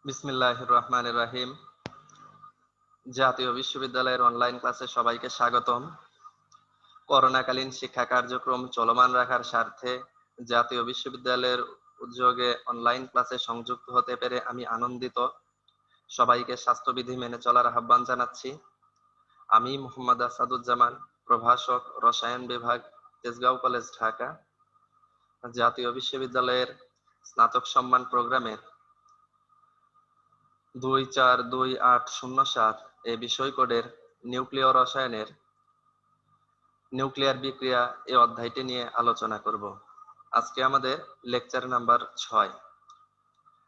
বিসমিল্লাহির রহমানির রহিম। জাতীয় বিশ্ববিদ্যালয়ের অনলাইন ক্লাসে সবাইকে স্বাগতম। করোনাকালীন শিক্ষা কার্যক্রম চলমান রাখার স্বার্থে জাতীয় বিশ্ববিদ্যালয়ের উদ্যোগে অনলাইন ক্লাসে সংযুক্ত হতে পেরে আমি আনন্দিত। সবাইকে স্বাস্থ্যবিধি মেনে চলার আহ্বান জানাচ্ছি। আমি মোহাম্মদ আসাদুজ্জামান, প্রভাষক, রসায়ন বিভাগ, তেজগাঁও কলেজ, ঢাকা। জাতীয় বিশ্ববিদ্যালয়ের স্নাতক সম্মান প্রোগ্রামের 242807 এই বিষয় কোডের নিউক্লিয় রসায়নের নিউক্লিয়ার বিক্রিয়া এই অধ্যায়টি নিয়ে আলোচনা করব। আজকে আমাদের লেকচার নাম্বার 6।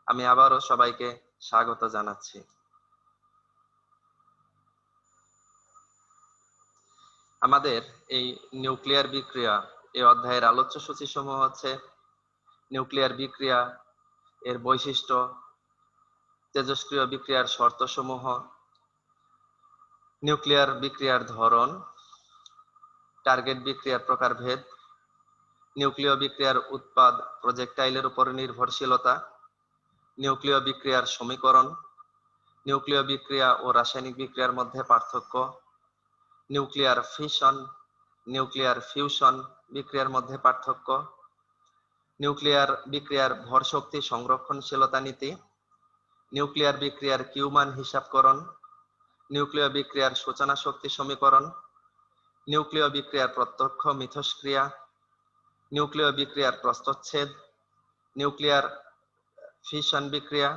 আমি আবারও সবাইকে স্বাগত জানাচ্ছি। আমাদের এই নিউক্লিয়ার বিক্রিয়া এই অধ্যায়ের আলোচ্য সূচি সমূহ হচ্ছে: নিউক্লিয়ার বিক্রিয়া, এর বৈশিষ্ট্য, তেজস্ক্রিয় বিক্রিয়ার শর্তসমূহ, নিউক্লিয়ার বিক্রিয়ার ধরন, টার্গেট বিক্রিয়ার প্রকারভেদ, নিউক্লিয় বিক্রিয়ার উৎপাদ প্রজেক্টাইলের উপর নির্ভরশীলতা, নিউক্লিয় বিক্রিয়ার সমীকরণ, নিউক্লিয় বিক্রিয়া ও রাসায়নিক বিক্রিয়ার মধ্যে পার্থক্য, নিউক্লিয়ার ফিশন, নিউক্লিয়ার ফিউশন বিক্রিয়ার মধ্যে পার্থক্য, নিউক্লিয়ার বিক্রিয়ার ভর শক্তি সংরক্ষণশীলতা নীতি, নিউক্লিয়ার বিক্রিয়ার কিউমান হিসাবকরণ, নিউক্লিয় বিক্রিয়ার সূচনা শক্তি সমীকরণ, নিউক্লিয় বিক্রিয়ার প্রত্যক্ষ মিথস্ক্রিয়া, নিউক্লিয় বিক্রিয়ার প্রস্থচ্ছেদ, নিউক্লিয়ার ফিশন বিক্রিয়া,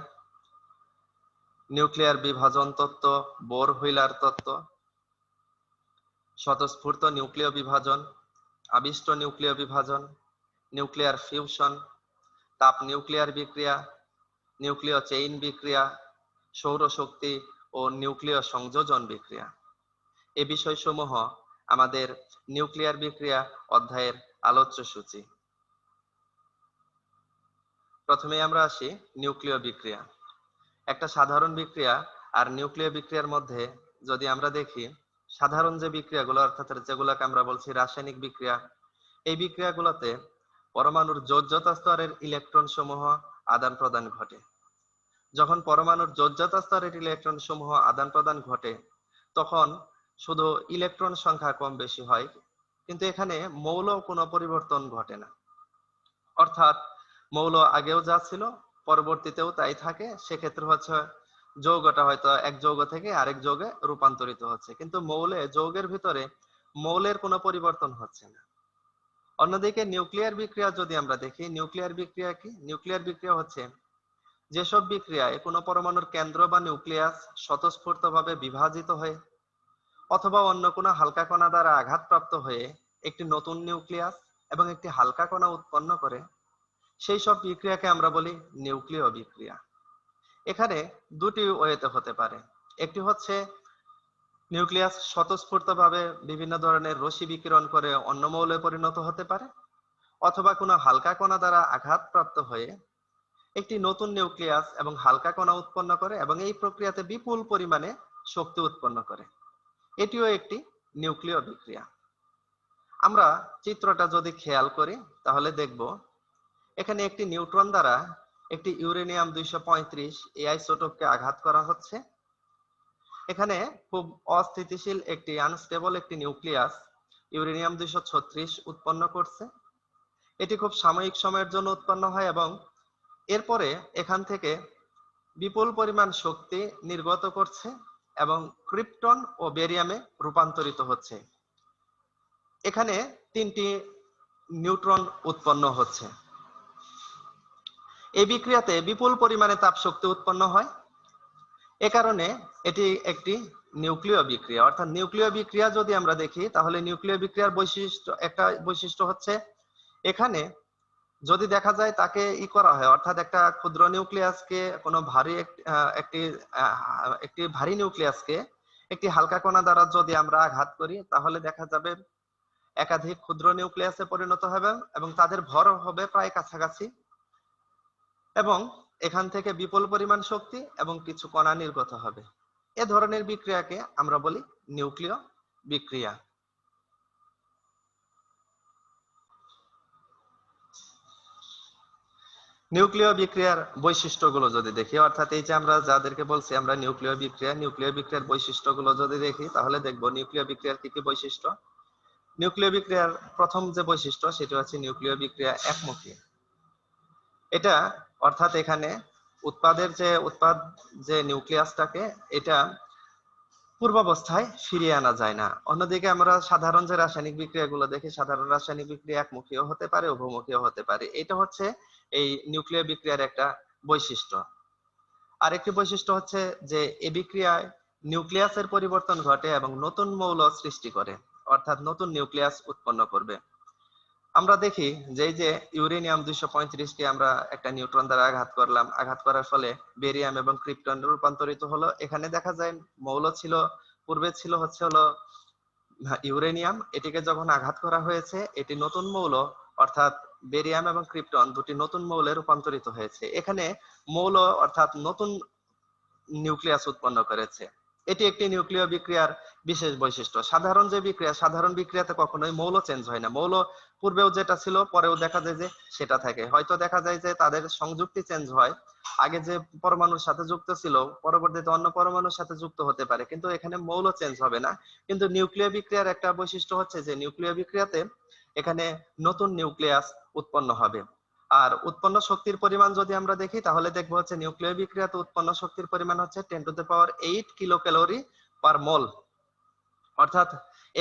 নিউক্লিয়ার বিভাজন তত্ত্ব, বোর হুইলার তত্ত্ব, স্বতঃস্ফূর্ত নিউক্লিয় বিভাজন, আবিষ্ট নিউক্লিয় বিভাজন, নিউক্লিয়ার ফিউশন, তাপ নিউক্লিয়ার বিক্রিয়া, নিউক্লিয় চেইন বিক্রিয়া, সৌরশক্তি ও নিউক্লিয় সংযোজন বিক্রিয়া। এই বিষয়সমূহ আমাদের নিউক্লিয়ার বিক্রিয়া অধ্যায়ের আলোচ্য সূচি। প্রথমে আমরা আসি নিউক্লিয় বিক্রিয়া। একটা সাধারণ বিক্রিয়া আর নিউক্লিয় বিক্রিয়ার মধ্যে যদি আমরা দেখি, সাধারণ যে বিক্রিয়াগুলো অর্থাৎ যেগুলোকে আমরা বলছি রাসায়নিক বিক্রিয়া, এই বিক্রিয়াগুলোতে পরমাণুর যোজ্যতা স্তরের ইলেকট্রন সমূহ আদান প্রদান ঘটে। যখন পরমাণুর যোজ্যতা স্তরের ইলেকট্রন সমূহ আদান প্রদান ঘটে, তখন শুধু ইলেকট্রন সংখ্যা কম বেশি হয়, কিন্তু এখানে মৌল কোনো পরিবর্তন ঘটে না। অর্থাৎ মৌল আগেও যা ছিল পরবর্তীতেও তাই থাকে। সেক্ষেত্রে হচ্ছে যৌগটা হয়তো এক যৌগ থেকে আরেক যৌগে রূপান্তরিত হচ্ছে, কিন্তু যৌগের ভিতরে মৌলের কোনো পরিবর্তন হচ্ছে না। অন্যদিকে নিউক্লিয়ার বিক্রিয়া যদি আমরা দেখি, নিউক্লিয়ার বিক্রিয়া কি? নিউক্লিয়ার বিক্রিয়া হচ্ছে যেসব বিক্রিয়ায় কোনো পরমাণুর কেন্দ্র বা নিউক্লিয়াস স্বতঃস্ফূর্তভাবে বিভাজিত হয়ে অথবা অন্য কোনো হালকা কণা দ্বারা আঘাতপ্রাপ্ত হয়ে একটি নতুন নিউক্লিয়াস এবং একটি হালকা কণা উৎপন্ন করে, সেই সব বিক্রিয়াকে আমরা বলি নিউক্লিয় বিক্রিয়া। এখানে দুটি ওয়েতে হতে পারে। একটি হচ্ছে নিউক্লিয়াস স্বতঃস্ফূর্তভাবে বিভিন্ন ধরনের রশ্মি বিকিরণ করে অন্য মৌলে পরিণত হতে পারে, অথবা কোনো হালকা কণা দ্বারা আঘাতপ্রাপ্ত হয়ে একটি নতুন নিউক্লিয়াস এবং হালকা কণা উৎপন্ন করে এবং এই প্রক্রিয়াতে বিপুল পরিমাণে শক্তি উৎপন্ন করে। এটিও একটি নিউক্লিয় বিক্রিয়া। আমরা চিত্রটা যদি খেয়াল করি তাহলে দেখব, এখানে একটি নিউট্রন দ্বারা একটি ইউরেনিয়াম 235 এই আইসোটোপকে আঘাত করা হচ্ছে। এখানে খুব অস্থিতিশীল একটি আনস্টেবল একটি নিউক্লিয়াস ইউরেনিয়াম 236 উৎপন্ন করছে। এটি খুব সাময়িক সময়ের জন্য উৎপন্ন হয় এবং এরপরে এখান থেকে বিপুল পরিমাণ শক্তি নির্গত করছে এবং ক্রিপ্টন ও বেরিয়ামে রূপান্তরিত হচ্ছে। এখানে 3টি নিউট্রন উৎপন্ন হচ্ছে। এই বিক্রিয়াতে বিপুল পরিমাণে তাপ শক্তি উৎপন্ন হয়। এ কারণে এটি একটি নিউক্লিয় বিক্রিয়া। অর্থাৎ নিউক্লিয় বিক্রিয়া যদি আমরা দেখি তাহলে নিউক্লিয় বিক্রিয়ার একটা বৈশিষ্ট্য হচ্ছে, এখানে যদি দেখা যায় তাকে করা হয়, অর্থাৎ একটা ক্ষুদ্র নিউক্লিয়াসকে কোনো একটি ভারী নিউক্লিয়াসকে একটি হালকা কণা দ্বারা যদি আমরা আঘাত করি, তাহলে দেখা যাবে একাধিক ক্ষুদ্র নিউক্লিয়াসে পরিণত হবে এবং তাদের ভর হবে প্রায় কাছাকাছি, এবং এখান থেকে বিপুল পরিমাণ শক্তি এবং কিছু কণা নির্গত হবে। এ ধরনের বিক্রিয়াকে আমরা বলি নিউক্লিয় বিক্রিয়া। নিউক্লিয় বিক্রিয়ার বৈশিষ্ট্যগুলো যদি দেখি, অর্থাৎ এই যে আমরা যাদেরকে বলছি আমরা নিউক্লিয় বিক্রিয়ার বৈশিষ্ট্যগুলো যদি দেখি তাহলে দেখবো নিউক্লিয় বিক্রিয়ার কি কি বৈশিষ্ট্য। নিউক্লিয় বিক্রিয়ার প্রথম যে বৈশিষ্ট্য সেটা হচ্ছে নিউক্লিয় বিক্রিয়া একমুখী। এটা অর্থাৎ এখানে উৎপাদ যে নিউক্লিয়াসটাকে এটা পূর্বাবস্থায় ফিরিয়ে আনা যায় না। অন্যদিকে আমরা সাধারণ যে রাসায়নিক বিক্রিয়াগুলো দেখি, সাধারণ রাসায়নিক বিক্রিয়া একমুখীও হতে পারে, উভমুখীও হতে পারে। এটা হচ্ছে এই নিউক্লিয় বিক্রিয়ার একটা বৈশিষ্ট্য। আরেকটি বৈশিষ্ট্য হচ্ছে যে এই বিক্রিয়ায় নিউক্লিয়াসের পরিবর্তন ঘটে এবং নতুন মৌল সৃষ্টি করে, অর্থাৎ নতুন নিউক্লিয়াস উৎপন্ন করবে। আমরা দেখি যে এই যে ইউরেনিয়াম 235 কে আমরা একটা নিউট্রন দ্বারা আঘাত করলাম, আঘাত করার ফলে বেরিয়াম এবং ক্রিপ্টনে রূপান্তরিত হলো। এখানে দেখা যায় মৌল ছিল, পূর্বে ছিল হলো ইউরেনিয়াম, এটিকে যখন আঘাত করা হয়েছে এটি নতুন মৌল অর্থাৎ বেরিয়াম এবং ক্রিপ্টন দুটি নতুন মৌলে রূপান্তরিত হয়েছে। এখানে মৌল অর্থাৎ নতুন নিউক্লিয়াস উৎপন্ন করেছে। এটি একটি নিউক্লিয় বিক্রিয়ার বিশেষ বৈশিষ্ট্য। সাধারণ বিক্রিয়াতে কখনোই মৌল চেঞ্জ হয় না। মৌল পূর্বেও যেটা ছিল পরেও দেখা যায় যে সেটা থাকে। হয়তো দেখা যায় যে তাদের সংযুক্তি চেঞ্জ হয়, আগে যে পরমাণুর সাথে যুক্ত ছিল পরবর্তীতে অন্য পরমাণুর সাথে যুক্ত হতে পারে, কিন্তু এখানে মৌল চেঞ্জ হবে না। কিন্তু নিউক্লিয় বিক্রিয়ার একটা বৈশিষ্ট্য হচ্ছে যে নিউক্লিয় বিক্রিয়াতে এখানে নতুন নিউক্লিয়াস উৎপন্ন হবে। আর উৎপন্ন শক্তির পরিমাণ যদি আমরা দেখি তাহলে দেখবো হচ্ছে নিউক্লিয় বিক্রিয়াতে উৎপন্ন শক্তির পরিমাণ হচ্ছে 10⁸ কিলো ক্যালোরি পার মোল। অর্থাৎ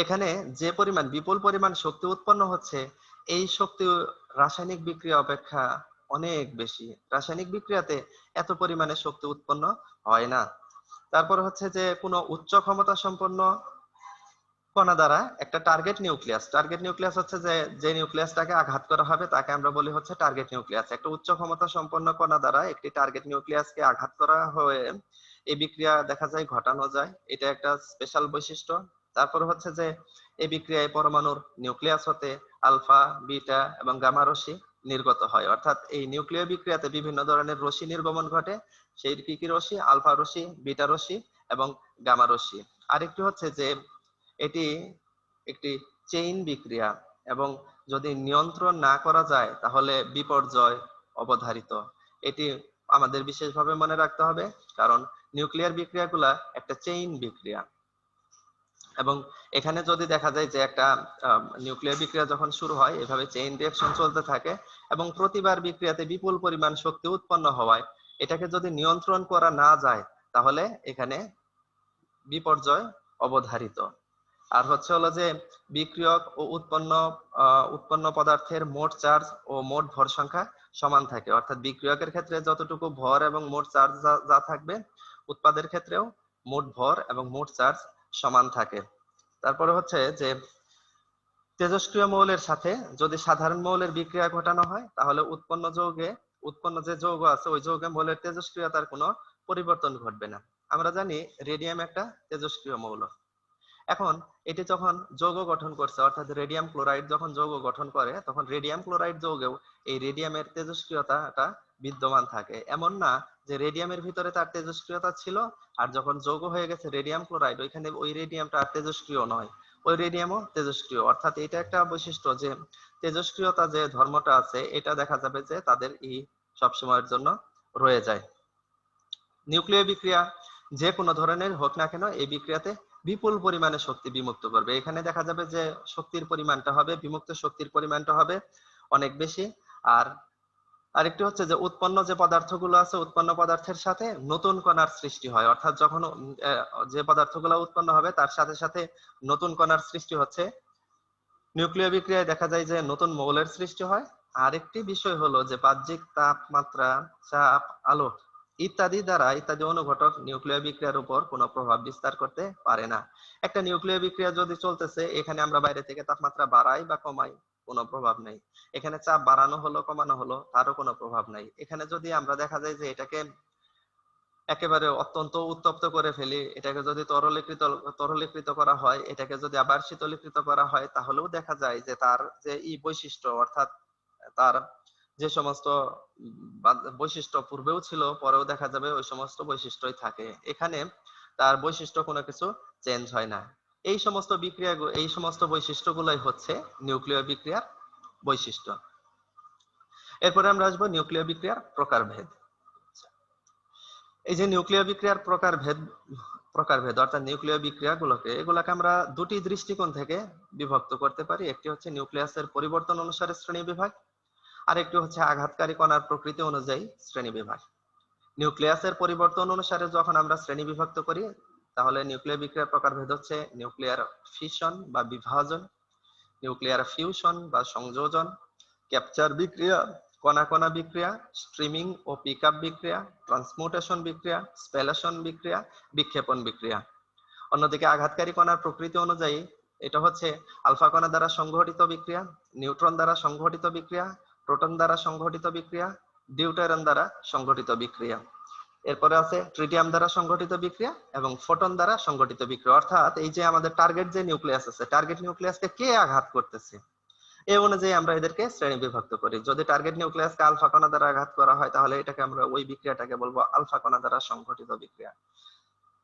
এখানে যে পরিমাণ বিপুল পরিমাণ শক্তি উৎপন্ন হচ্ছে এই শক্তি রাসায়নিক বিক্রিয়া অপেক্ষা অনেক বেশি। রাসায়নিক বিক্রিয়াতে এত পরিমাণে শক্তি উৎপন্ন হয় না। তারপর হচ্ছে যে কোনো উচ্চ ক্ষমতা সম্পন্ন কণা দ্বারা একটা টার্গেট নিউক্লিয়াস হচ্ছে যে নিউক্লিয়াসটাকে আঘাত করা হবে তাকে আমরা বলি হচ্ছে টার্গেট নিউক্লিয়াস। একটা উচ্চ ক্ষমতা সম্পন্ন কণা দ্বারা একটি টার্গেট নিউক্লিয়াসকে আঘাত করা হয়ে এই বিক্রিয়া দেখা যায় ঘটানো যায়, এটা একটা স্পেশাল বৈশিষ্ট্য। তারপর হচ্ছে যে এই বিক্রিয়ায় পরমাণুর নিউক্লিয়াস হতে আলফা, বিটা এবং গামা রশ্মি নির্গত হয়। অর্থাৎ এই নিউক্লিয় বিক্রিয়াতে বিভিন্ন ধরনের রশ্মি নির্গমন ঘটে। সেই কি কি রশ্মি? আলফা রশ্মি, বিটা রশ্মি এবং গামা রশ্মি। আরেকটি হচ্ছে যে এটি একটি চেইন বিক্রিয়া এবং যদি নিয়ন্ত্রণ না করা যায় তাহলে বিপর্যয় অবধারিত। এটি আমাদের বিশেষভাবে মনে রাখতে হবে, কারণ নিউক্লিয়ার বিক্রিয়াগুলা একটা চেইন বিক্রিয়া। এবং এখানে যদি দেখা যায় যে একটা নিউক্লিয়ার বিক্রিয়া যখন শুরু হয় এভাবে চেইন রিঅ্যাকশন চলতে থাকে এবং প্রতিবার বিক্রিয়াতে বিপুল পরিমাণ শক্তি উৎপন্ন হওয়ায় এটাকে যদি নিয়ন্ত্রণ করা না যায় তাহলে এখানে বিপর্যয় অবধারিত। আর হচ্ছে হলো যে বিক্রিয়ক ও উৎপন্ন পদার্থের মোট চার্জ ও মোট ভর সংখ্যা সমান থাকে। অর্থাৎ বিক্রিয়কের ক্ষেত্রে যতটুকু ভর এবং মোট চার্জ যা থাকবে উৎপাদের ক্ষেত্রেও মোট ভর এবং মোট চার্জ সমান থাকে। তারপরে হচ্ছে যে তেজস্ক্রিয় মৌলের সাথে যদি সাধারণ মৌলের বিক্রিয়া ঘটানো হয় তাহলে উৎপন্ন যে যৌগ আছে ওই যৌগে মৌলের তেজস্ক্রিয়তার কোনো পরিবর্তন ঘটবে না। আমরা জানি রেডিয়াম একটা তেজস্ক্রিয় মৌল। এখন এটি যখন যৌগ গঠন করছে অর্থাৎ রেডিয়াম ক্লোরাইড যখন যৌগ গঠন করে তখন রেডিয়াম ক্লোরাইড যৌগেও এই রেডিয়ামের তেজস্ক্রিয়তাটা বিদ্যমান থাকে। এমন না যে রেডিয়ামের ভিতরে তার তেজস্ক্রিয়তা ছিল আর যখন যৌগ হয়ে গেছে রেডিয়াম ক্লোরাইড ওইখানে ওই রেডিয়ামটা আর তেজস্ক্রিয় নয়, ওই রেডিয়ামও তেজস্ক্রিয়। অর্থাৎ এটা একটা বৈশিষ্ট্য যে তেজস্ক্রিয়তা যে ধর্মটা আছে এটা দেখা যাবে যে তাদের এই সবসময়ের জন্য রয়ে যায়। নিউক্লিয় বিক্রিয়া যে কোনো ধরনের হোক না কেন এই বিক্রিয়াতে বিপুল পরিমাণে শক্তি বিমুক্ত করবে। এখানে দেখা যাবে যে বিমুক্ত শক্তির পরিমাণটা হবে অনেক বেশি। আর আরেকটি হচ্ছে যে উৎপন্ন যে পদার্থগুলো আছে উৎপন্ন পদার্থের সাথে নতুন কণার সৃষ্টি হয়। অর্থাৎ যখন যে পদার্থগুলো উৎপন্ন হবে তার সাথে সাথে নতুন কণার সৃষ্টি হচ্ছে। নিউক্লিয় বিক্রিয়ায় দেখা যায় যে নতুন মৌলের সৃষ্টি হয়। আরেকটি বিষয় হলো যে বাহ্যিক তাপমাত্রা, চাপ, আলো ইত্যাদি অনুঘটক নিউক্লিয় বিক্রিয়ার উপর কোনো প্রভাব বিস্তার করতে পারে না। একটা নিউক্লিয় বিক্রিয়া যদি চলতেছে এখানে আমরা বাইরে থেকে তাপমাত্রা বাড়াই বা কমাই কোনো প্রভাব নাই। এখানে চাপ বাড়ানো হলো কমানো হলো তারও কোনো প্রভাব নাই। এখানে যদি আমরা দেখা যায় যে এটাকে একেবারে অত্যন্ত উত্তপ্ত করে ফেলি, এটাকে যদি তরলীকৃত করা হয়, এটাকে যদি আবার শীতলীকৃত করা হয় তাহলেও দেখা যায় যে তার যে বৈশিষ্ট্য অর্থাৎ তার যে সমস্ত বৈশিষ্ট্য পূর্বেও ছিল পরেও দেখা যাবে ওই সমস্ত বৈশিষ্ট্যই থাকে। এখানে তার বৈশিষ্ট্য কোনো কিছু চেঞ্জ হয় না। এই সমস্ত বৈশিষ্ট্যগুলোই হচ্ছে নিউক্লিয় বিক্রিয়ার বৈশিষ্ট্য। এরপরে আমরা আসবো নিউক্লিয় বিক্রিয়ার প্রকারভেদ। এই যে নিউক্লিয় বিক্রিয়ার প্রকারভেদ অর্থাৎ নিউক্লিয় বিক্রিয়াগুলোকে এগুলাকে আমরা দুটি দৃষ্টিকোণ থেকে বিভক্ত করতে পারি। একটি হচ্ছে নিউক্লিয়াসের পরিবর্তন অনুসারে শ্রেণীবিভাগ, আর একটি হচ্ছে আঘাতকারী কণার প্রকৃতি অনুযায়ী শ্রেণীবিভাগ। নিউক্লিয়াসের পরিবর্তন অনুসারে যখন আমরা শ্রেণী বিভক্ত করি তাহলে নিউক্লিয় বিক্রিয়ার প্রকারভেদ হচ্ছে নিউক্লিয়ার ফিশন বা বিভাজন, নিউক্লিয়ার ফিউশন বা সংযোজন, ক্যাপচার বিক্রিয়া, কণা কণা বিক্রিয়া, স্ট্রিমিং ও পিকআপ বিক্রিয়া, ট্রান্সমুটেশন বিক্রিয়া, স্পেলেশন বিক্রিয়া, বিক্ষেপণ বিক্রিয়া। অন্যদিকে আঘাতকারী কণার প্রকৃতি অনুযায়ী এটা হচ্ছে আলফা কণা দ্বারা সংঘটিত বিক্রিয়া, নিউট্রন দ্বারা সংঘটিত বিক্রিয়া, প্রোটন দ্বারা সংঘটিত বিক্রিয়া, ডিউটেরন দ্বারা সংঘটিত বিক্রিয়া। এরপরে আছে ট্রিটিয়াম দ্বারা সংঘটিত বিক্রিয়া এবং ফোটন দ্বারা সংঘটিত বিক্রিয়া। অর্থাৎ এই যে আমাদের টার্গেট যে নিউক্লিয়াস আছে, টার্গেট নিউক্লিয়াসকে কে আঘাত করতেছে এই অনুযায়ী আমরা এদেরকে শ্রেণী বিভক্ত করি। যদি টার্গেট নিউক্লিয়াসকে আলফা কণা দ্বারা আঘাত করা হয় তাহলে এটাকে আমরা ওই বিক্রিয়াটাকে বলবো আলফা কণা দ্বারা সংঘটিত বিক্রিয়া।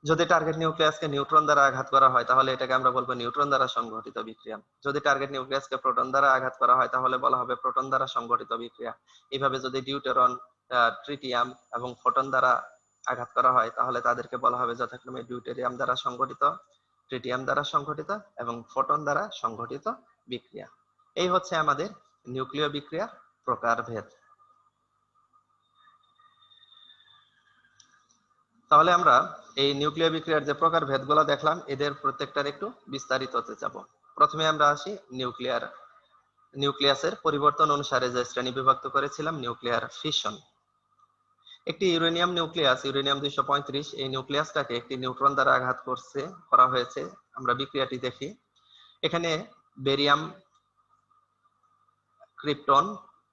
যদি টার্গেট নিউক্লিয়াসকে নিউট্রন দ্বারা আঘাত করা হয় তাহলে এটাকে আমরা বলবো নিউট্রন দ্বারা সংঘটিত বিক্রিয়া। যদি টার্গেট নিউক্লিয়াসকে প্রোটন দ্বারা আঘাত করা হয় তাহলে বলা হবে প্রোটন দ্বারা সংঘটিত বিক্রিয়া। এইভাবে যদি ডিউটেরন, ট্রিটিয়াম এবং ফোটন দ্বারা আঘাত করা হয় তাহলে তাদেরকে বলা হবে যথাক্রমে ডিউটেরিয়াম দ্বারা সংঘটিত, ট্রিটিয়াম দ্বারা সংঘটিত এবং ফোটন দ্বারা সংঘটিত বিক্রিয়া। এই হচ্ছে আমাদের নিউক্লিয় বিক্রিয়ার প্রকারভেদ। তাহলে আমরা এই নিউক্লিয় বিক্রিয়ার যে প্রকারভেদগুলো দেখলাম এদের প্রত্যেকটার একটু বিস্তারিততে যাব। প্রথমে আমরা আসি নিউক্লিয়াসের পরিবর্তন অনুসারে যে শ্রেণী বিভক্ত করেছিলাম নিউক্লিয়ার ফিশন। একটি ইউরেনিয়াম নিউক্লিয়াস, ইউরেনিয়াম 235, এই নিউক্লিয়াসটাকে একটি নিউট্রন দ্বারা আঘাত করা হয়েছে। আমরা বিক্রিয়াটি দেখি। এখানে বেরিয়াম, ক্রিপ্টন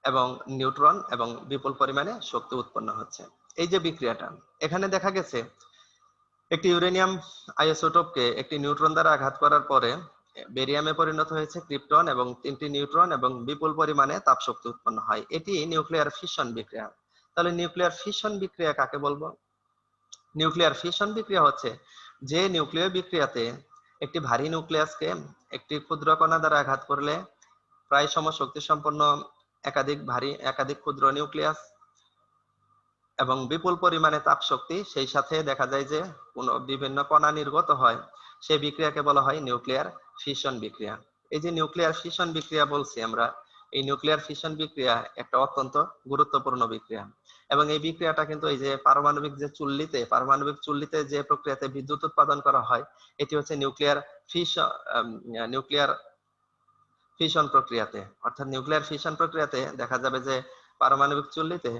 এবং নিউট্রন এবং বিপুল পরিমাণে শক্তি উৎপন্ন হচ্ছে। এই যে বিক্রিয়াটা এখানে দেখা গেছে একটি ইউরেনিয়াম আইসোটোপকে একটি নিউট্রন দ্বারা আঘাত করার পরে বেরিয়ামে পরিণত হয়েছে ক্রিপ্টন এবং 3টি নিউট্রন এবং বিপুল পরিমাণে তাপ শক্তি উৎপন্ন হয়। এটি নিউক্লিয়ার ফিশন বিক্রিয়া। তাহলে নিউক্লিয়ার ফিশন বিক্রিয়া কাকে বলবো? নিউক্লিয়ার ফিশন বিক্রিয়া হচ্ছে যে নিউক্লিয় বিক্রিয়াতে একটি ভারী নিউক্লিয়াসকে একটি ক্ষুদ্র কণা দ্বারা আঘাত করলে প্রায় সমশক্তি সম্পন্ন একাধিক ক্ষুদ্র নিউক্লিয়াস এবং বিপুল পরিমাণে তাপ শক্তি, সেই সাথে দেখা যায় যে বিভিন্ন কণা নির্গত হয়, সেই বিক্রিয়াকে বলা হয় নিউক্লিয়ার ফিশন বিক্রিয়া। এই যে নিউক্লিয়ার ফিশন বিক্রিয়া বলছি আমরা, এই নিউক্লিয়ার ফিশন বিক্রিয়া একটা অত্যন্ত গুরুত্বপূর্ণ বিক্রিয়া এবং এই বিক্রিয়াটা কিন্তু এই যে পারমাণবিক চুল্লিতে যে প্রক্রিয়াতে বিদ্যুৎ উৎপাদন করা হয় এটি হচ্ছে নিউক্লিয়ার ফিশন প্রক্রিয়াতে। অর্থাৎ নিউক্লিয়ার ফিশন প্রক্রিয়াতে দেখা যাবে যে পারমাণবিক চুল্লিতে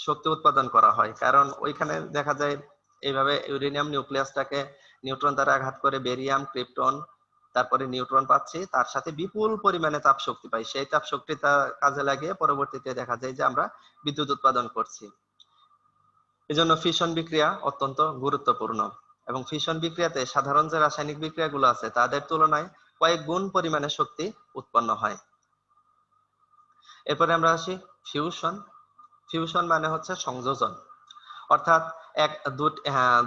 শক্তি উৎপাদন করা হয়, কারণ ওইখানে দেখা যায় এইভাবে ইউরেনিয়াম নিউক্লিয়াসটাকে নিউট্রন দ্বারা আঘাত করে বেরিয়াম, ক্রিপ্টন, তারপরে নিউট্রন পাচ্ছি, তার সাথে বিপুল পরিমাণে তাপ শক্তি পাই। সেই তাপ শক্তিটা কাজে লাগিয়ে পরবর্তীতে দেখা যায় যে আমরা বিদ্যুৎ উৎপাদন করছি। এজন্য ফিশন বিক্রিয়া অত্যন্ত গুরুত্বপূর্ণ এবং ফিশন বিক্রিয়াতে সাধারণ যে রাসায়নিক বিক্রিয়াগুলো আছে তাদের তুলনায় কয়েক গুণ পরিমাণে শক্তি উৎপন্ন হয়। এরপরে আমরা আসি ফিউশন। ফিউশন মানে হচ্ছে সংযোজন। অর্থাৎ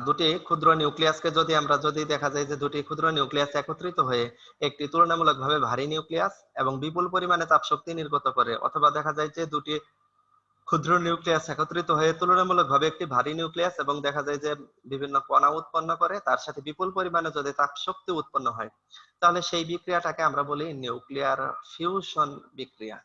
দুটি ক্ষুদ্র নিউক্লিয়াসকে যদি দেখা যায় যে দুটি ক্ষুদ্র নিউক্লিয়াস একত্রিত হয়ে একটি তুলনামূলকভাবে ভারী নিউক্লিয়াস এবং বিপুল পরিমাণে তাপ শক্তি নির্গত করে, অথবা দেখা যায় যে দুটি ক্ষুদ্র নিউক্লিয়াস একত্রিত হয়ে তুলনামূলকভাবে একটি ভারী নিউক্লিয়াস এবং দেখা যায় যে বিভিন্ন কণা উৎপন্ন করে, তার সাথে বিপুল পরিমাণে যদি তাপ শক্তি উৎপন্ন হয় তাহলে সেই বিক্রিয়াটাকে আমরা বলি নিউক্লিয়ার ফিউশন বিক্রিয়া।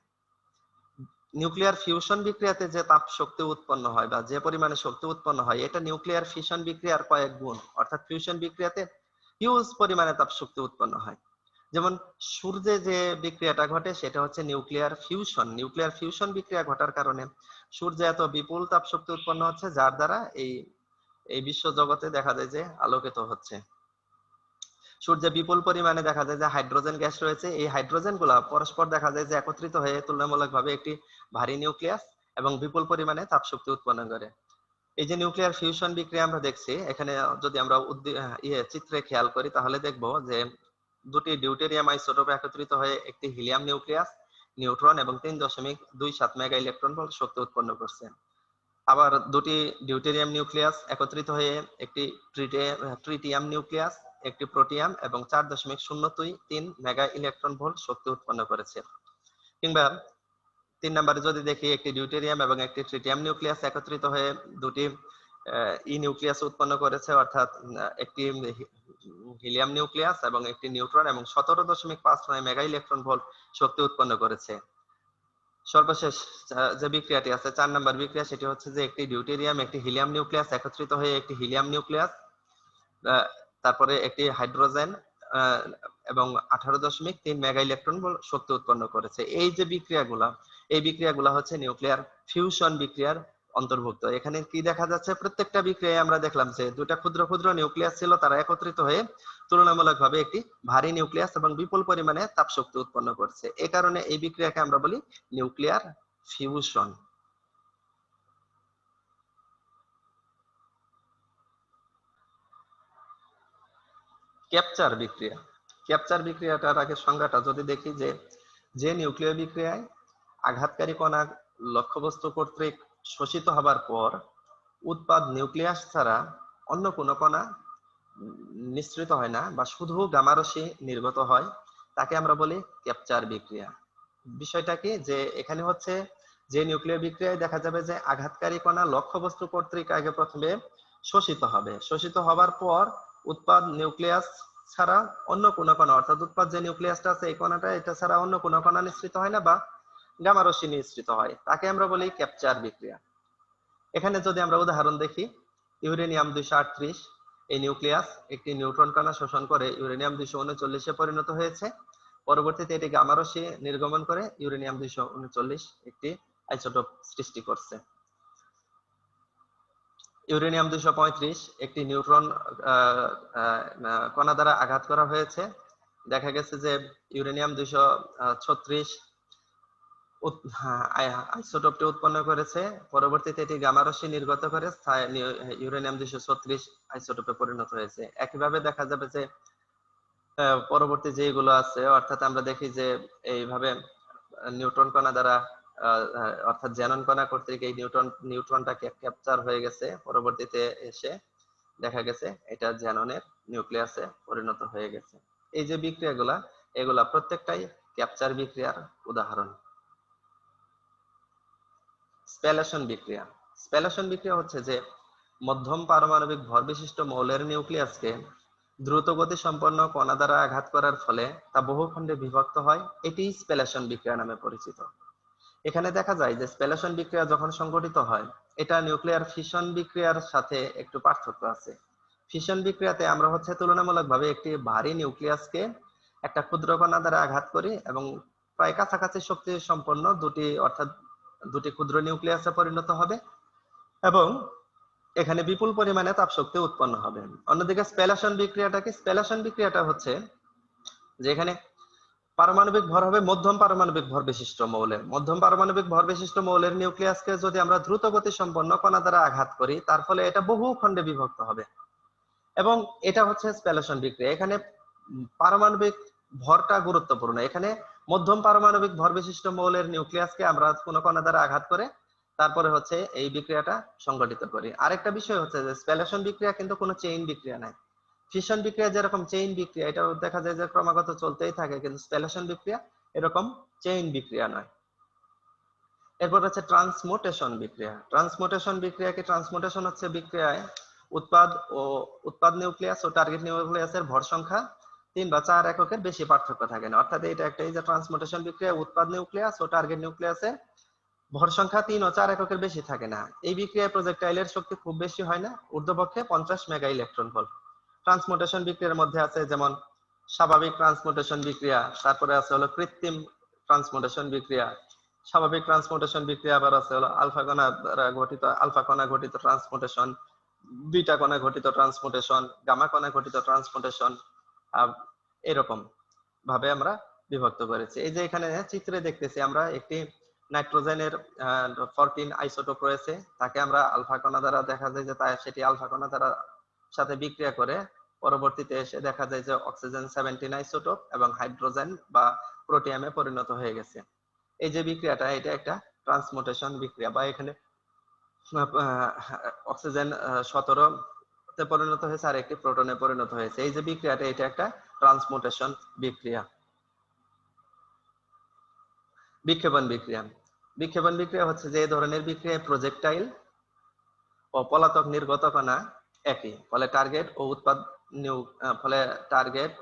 নিউক্লিয়ার ফিউশন বিক্রিয়াতে যে তাপ শক্তি উৎপন্ন হয় বা যে পরিমাণে শক্তি উৎপন্ন হয় এটা নিউক্লিয়ার ফিশন বিক্রিয়ার কয়েক গুণ। অর্থাৎ ফিউশন বিক্রিয়াতে হিউজ পরিমাণে তাপ শক্তি উৎপন্ন হয়। যেমন সূর্যে যে বিক্রিয়াটা ঘটে সেটা হচ্ছে নিউক্লিয়ার ফিউশন। নিউক্লিয়ার ফিউশন বিক্রিয়া ঘটার কারণে সূর্যে এত বিপুল তাপ শক্তি উৎপন্ন হচ্ছে যার দ্বারা এই বিশ্ব জগতে দেখা যায় যে আলোকিত হচ্ছে। সূর্যে বিপুল পরিমাণে দেখা যায় যে হাইড্রোজেন গ্যাস রয়েছে, এই হাইড্রোজেন গুলা পরস্পর দেখা যায় যে একত্রিত হয়ে তুলনামূলকভাবে একটি ভারী নিউক্লিয়াস এবং বিপুল পরিমাণে তাপ শক্তি উৎপন্ন করে। এই যে নিউক্লিয়ার ফিউশন বিক্রিয়া আমরা দেখছি এখানে, যদি আমরা চিত্রে খেয়াল করি তাহলে দেখবো যে দুটি ডিউটেরিয়াম আইসোটোপ একত্রিত হয়ে একটি হিলিয়াম নিউক্লিয়াস, নিউট্রন এবং 3.27 মেগা ইলেকট্রন ভোল্ট শক্তি উৎপন্ন করছে। আবার দুটি ডিউটেরিয়াম নিউক্লিয়াস একত্রিত হয়ে একটি ট্রিটিয়াম নিউক্লিয়াস, একটি প্রোটিয়াম এবং 4.023 মেগা ইলেকট্রন ভোল্ট শক্তি উৎপন্ন করেছে। কিংবা 3 নম্বরে যদি দেখি একটি ডিউটেরিয়াম এবং একটি ট্রিটিয়াম নিউক্লিয়াস একত্রিত হয়ে দুটি ই নিউক্লিয়াস উৎপন্ন করেছে, অর্থাৎ একটি হিলিয়াম নিউক্লিয়াস এবং একটি নিউট্রন এবং 17.59 মেগা ইলেকট্রন ভোল্ট শক্তি উৎপন্ন করেছে। সর্বশেষ যে বিক্রিয়াটি আছে 4 নম্বর বিক্রিয়া, সেটি হচ্ছে যে একটি ডিউটেরিয়াম একটি হিলিয়াম নিউক্লিয়াস একত্রিত হয়ে একটি হিলিয়াম নিউক্লিয়াস, তারপরে একটি হাইড্রোজেন এবং 18.3 মেগা ইলেকট্রন ভোল্ট শক্তি উৎপন্ন করেছে। এই যে বিক্রিয়াগুলা, এই বিক্রিয়াগুলা হচ্ছে নিউক্লিয়ার ফিউশন বিক্রিয়ার অন্তর্ভুক্ত। এখানে কি দেখা যাচ্ছে, প্রত্যেকটা বিক্রিয়ায় আমরা দেখলাম যে দুটা ক্ষুদ্র ক্ষুদ্র নিউক্লিয়াস ছিল, তারা একত্রিত হয়ে তুলনামূলকভাবে একটি ভারী নিউক্লিয়াস এবং বিপুল পরিমাণে তাপ শক্তি উৎপন্ন করছে। এই কারণে এই বিক্রিয়াকে আমরা বলি নিউক্লিয়ার ফিউশন। ক্যাপচার বিক্রিয়া। ক্যাপচার বিক্রিয়াটার আগে সংজ্ঞাটা যদি দেখি, যে নিউক্লিয় বিক্রিয়ায় আঘাতকারী কণা লক্ষ্যবস্তু কর্তৃক শোষিত হবার পর উৎপাদ নিউক্লিয়াস ছাড়া অন্য কোনো কণা নিঃসৃত হয় না বা শুধু গামা রশ্মি নির্গত হয়, তাকে আমরা বলি ক্যাপচার বিক্রিয়া। বিষয়টা কি, যে এখানে হচ্ছে যে নিউক্লিয় বিক্রিয়ায় দেখা যাবে যে আঘাতকারী কণা লক্ষ্যবস্তু কর্তৃক আগে প্রথমে শোষিত হবে, শোষিত হবার পর উৎপাদ নিউক্লিয়াস ছাড়া অন্য কোনো কণা, অর্থাৎ উৎপাদ যে নিউক্লিয়াসটা আছে এই কণাটা, এটা ছাড়া অন্য কোনো কণা নিঃসৃত হয় না বা গামা রশ্মি নিঃসৃত হয়, তাকে আমরা বলি ক্যাপচার বিক্রিয়া। এখানে যদি আমরা উদাহরণ দেখি, ইউরেনিয়াম 238 এই নিউক্লিয়াস একটি নিউট্রন কণা শোষণ করে ইউরেনিয়াম 239 এ পরিণত হয়েছে। পরবর্তীতে এটি গামা রশ্মি নির্গমন করে ইউরেনিয়াম 239 একটি আইসোটোপ সৃষ্টি করছে। ইউরেনিয়াম 235 একটি নিউট্রন কণা দ্বারা আঘাত করা হয়েছে। দেখা গেছে যে ইউরেনিয়াম 236 আইসোটোপটি উৎপন্ন করেছে। পরবর্তীতে এটি গামা রশ্মি নির্গত করে ইউরেনিয়াম 236 আইসোটোপে পরিণত হয়েছে। একইভাবে দেখা যাবে যে পরবর্তী যেগুলো আছে, অর্থাৎ আমরা দেখি যে এইভাবে নিউট্রন কণা দ্বারা অর্থাৎ জ্যানন কণা কর্তৃক এই নিউট্রনটা ক্যাপচার হয়ে গেছে, পরবর্তীতে এসে দেখা গেছে এটা জ্যাননের নিউক্লিয়াসে পরিণত হয়ে গেছে। এই যে বিক্রিয়াগুলা, এগুলা প্রত্যেকটাই ক্যাপচার বিক্রিয়ার উদাহরণ। স্প্যালেশন বিক্রিয়া। স্প্যালেশন বিক্রিয়া হচ্ছে যে মধ্যম পারমাণবিক ভর বিশিষ্ট মৌলের নিউক্লিয়াসকে দ্রুত গতি সম্পন্ন কণা দ্বারা আঘাত করার ফলে তা বহু খণ্ডে বিভক্ত হয়, এটি স্প্যালেশন বিক্রিয়া নামে পরিচিত। এখানে দেখা যায় যে স্প্যালেশন বিক্রিয়া যখন সংঘটিত হয়, এটা নিউক্লিয়ার ফিশন বিক্রিয়ার সাথে একটু পার্থক্য আছে। ফিশন বিক্রিয়াতে আমরা হচ্ছে তুলনামূলকভাবে একটি ভারী নিউক্লিয়াসকে একটা ক্ষুদ্র কণা দ্বারা আঘাত করি এবং প্রায় কাছাকাছি শক্তি সম্পন্ন দুটি ক্ষুদ্র নিউক্লিয়াসে পরিণত হবে এবং এখানে বিপুল পরিমাণে তাপ শক্তি উৎপন্ন হবে। অন্যদিকে স্প্যালেশন বিক্রিয়াটা কি? স্প্যালেশন বিক্রিয়াটা হচ্ছে যে এখানে পারমাণবিক ভর হবে মধ্যম পারমাণবিক ভর বিশিষ্ট মৌলের। মধ্যম পারমাণবিক ভর বিশিষ্ট মৌলের নিউক্লিয়াসকে যদি আমরা দ্রুত গতি সম্পন্ন কণা দ্বারা আঘাত করি, তার ফলে এটা বহু খণ্ডে বিভক্ত হবে এবং এটা হচ্ছে স্প্যালেশন বিক্রিয়া। এখানে পারমাণবিক ভরটা গুরুত্বপূর্ণ। এখানে মধ্যম পারমাণবিক ভর বিশিষ্ট মৌলের নিউক্লিয়াসকে আমরা কোনো কণা দ্বারা আঘাত করে তারপরে হচ্ছে এই বিক্রিয়াটা সংঘটিত করি। আরেকটা বিষয় হচ্ছে যে স্প্যালেশন বিক্রিয়া কিন্তু কোনো চেইন বিক্রিয়া নাই। ফিশন বিক্রিয়া যেরকম চেইন বিক্রিয়া, এটা দেখা যায় যে ক্রমাগত চলতেই থাকে, কিন্তু স্প্যালেশন বিক্রিয়া এরকম চেইন বিক্রিয়া নয়। এরপর হচ্ছে ট্রান্সমুটেশন বিক্রিয়া। ট্রান্সমুটেশন বিক্রিয়া কি? ট্রান্সমুটেশন হচ্ছে বিক্রিয়ায় উৎপাদ নিউক্লিয়াস ও টার্গেট নিউক্লিয়াসের ভর সংখ্যা 3 বা 4 এককের বেশি পার্থক্য থাকে না। অর্থাৎ এটা একটা, এই যে ট্রান্সমুটেশন বিক্রিয়া উৎপাদ নিউক্লিয়াস ও টার্গেট নিউক্লিয়াসের ভর সংখ্যা 3 ও 4 এককের বেশি থাকে না। এই বিক্রিয়ায় প্রজেক্টাইলের শক্তি খুব বেশি হয় না, ঊর্ধ্বপক্ষে 50 মেগা ইলেকট্রন ভোল্ট। ট্রান্সমুটেশন বিক্রিয়ার মধ্যে আছে যেমন স্বাভাবিক ট্রান্সমুটেশন বিক্রিয়া, তারপরে আছে হলো কৃত্রিম ট্রান্সমুটেশন বিক্রিয়া। স্বাভাবিক ট্রান্সমুটেশন বিক্রিয়া আবার আছে হলো আলফা কণা ঘটিত ট্রান্সমুটেশন, বিটা কণা ঘটিত ট্রান্সমুটেশন, গামা কণা ঘটিত ট্রান্সমুটেশন, এরকম ভাবে আমরা বিভক্ত করেছি। এই যে এখানে চিত্রে দেখতেছি আমরা একটি নাইট্রোজেনের 14 আইসোটোপ রয়েছে, তাকে আমরা আলফা কণা দ্বারা দেখা যায় যে সেটি আলফা কণা দ্বারা সাথে বিক্রিয়া করে পরবর্তীতে এসে দেখা যায় যে অক্সিজেন 17 আইসোটোপ এবং হাইড্রোজেন বা প্রোটিয়ামে পরিণত হয়ে গেছে। এই যে বিক্রিয়াটা, এটা একটা ট্রান্সমুটেশন বিক্রিয়া, বা এখানে অক্সিজেন 17 তে পরিণত হয়েছে আর একটি প্রোটনে পরিণত হয়েছে। এই যে বিক্রিয়াটা, এটা একটা ট্রান্সমুটেশন বিক্রিয়া। বিক্ষেপণ বিক্রিয়া। বিক্ষেপণ বিক্রিয়া হচ্ছে যে এই ধরনের বিক্রিয়ায় প্রজেক্টাইল ও পলাতক নির্গত কণা একই, ফলে টার্গেট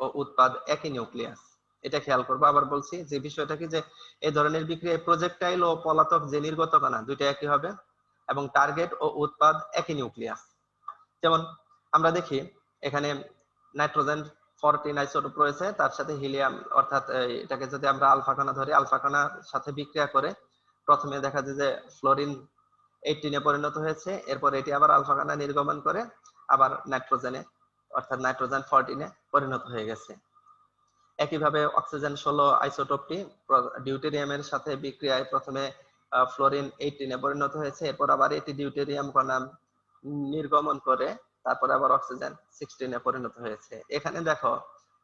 ও উৎপাদ একই নিউক্লিয়াস। এটা খেয়াল করবো। আবার বলছি যে বিষয়টা কি, যে এই ধরনের বিক্রিয়ায় প্রজেক্টাইল ও পলাতক যে নির্গত কণা দুইটা একই হবে এবং টার্গেট ও উৎপাদ একই নিউক্লিয়াস। যেমন আমরা দেখি এখানে নাইট্রোজেন 14 আইসোটোপ রয়েছে, তার সাথে হিলিয়াম, অর্থাৎ এটাকে যদি আমরা আলফা কণা ধরি, আলফা কণার সাথে বিক্রিয়া করে প্রথমে দেখা যায় যে ফ্লোরিন 18 এ পরিণত হয়েছে, এরপর এটি আবার আলফা কণা নির্গমন করে আবার নাইট্রোজেনে, অর্থাৎ নাইট্রোজেন 14 এ পরিণত হয়ে গেছে। একইভাবে অক্সিজেন 16 আইসোটোপটি ডিউটেরিয়ামের সাথে বিক্রিয়ায় প্রথমে ফ্লোরিন 18 এ পরিণত হয়েছে, এরপর আবার এটি ডিউটেরিয়াম কণা নির্গমন করে তারপর আবার অক্সিজেন 16 এ পরিণত হয়েছে। এখানে দেখো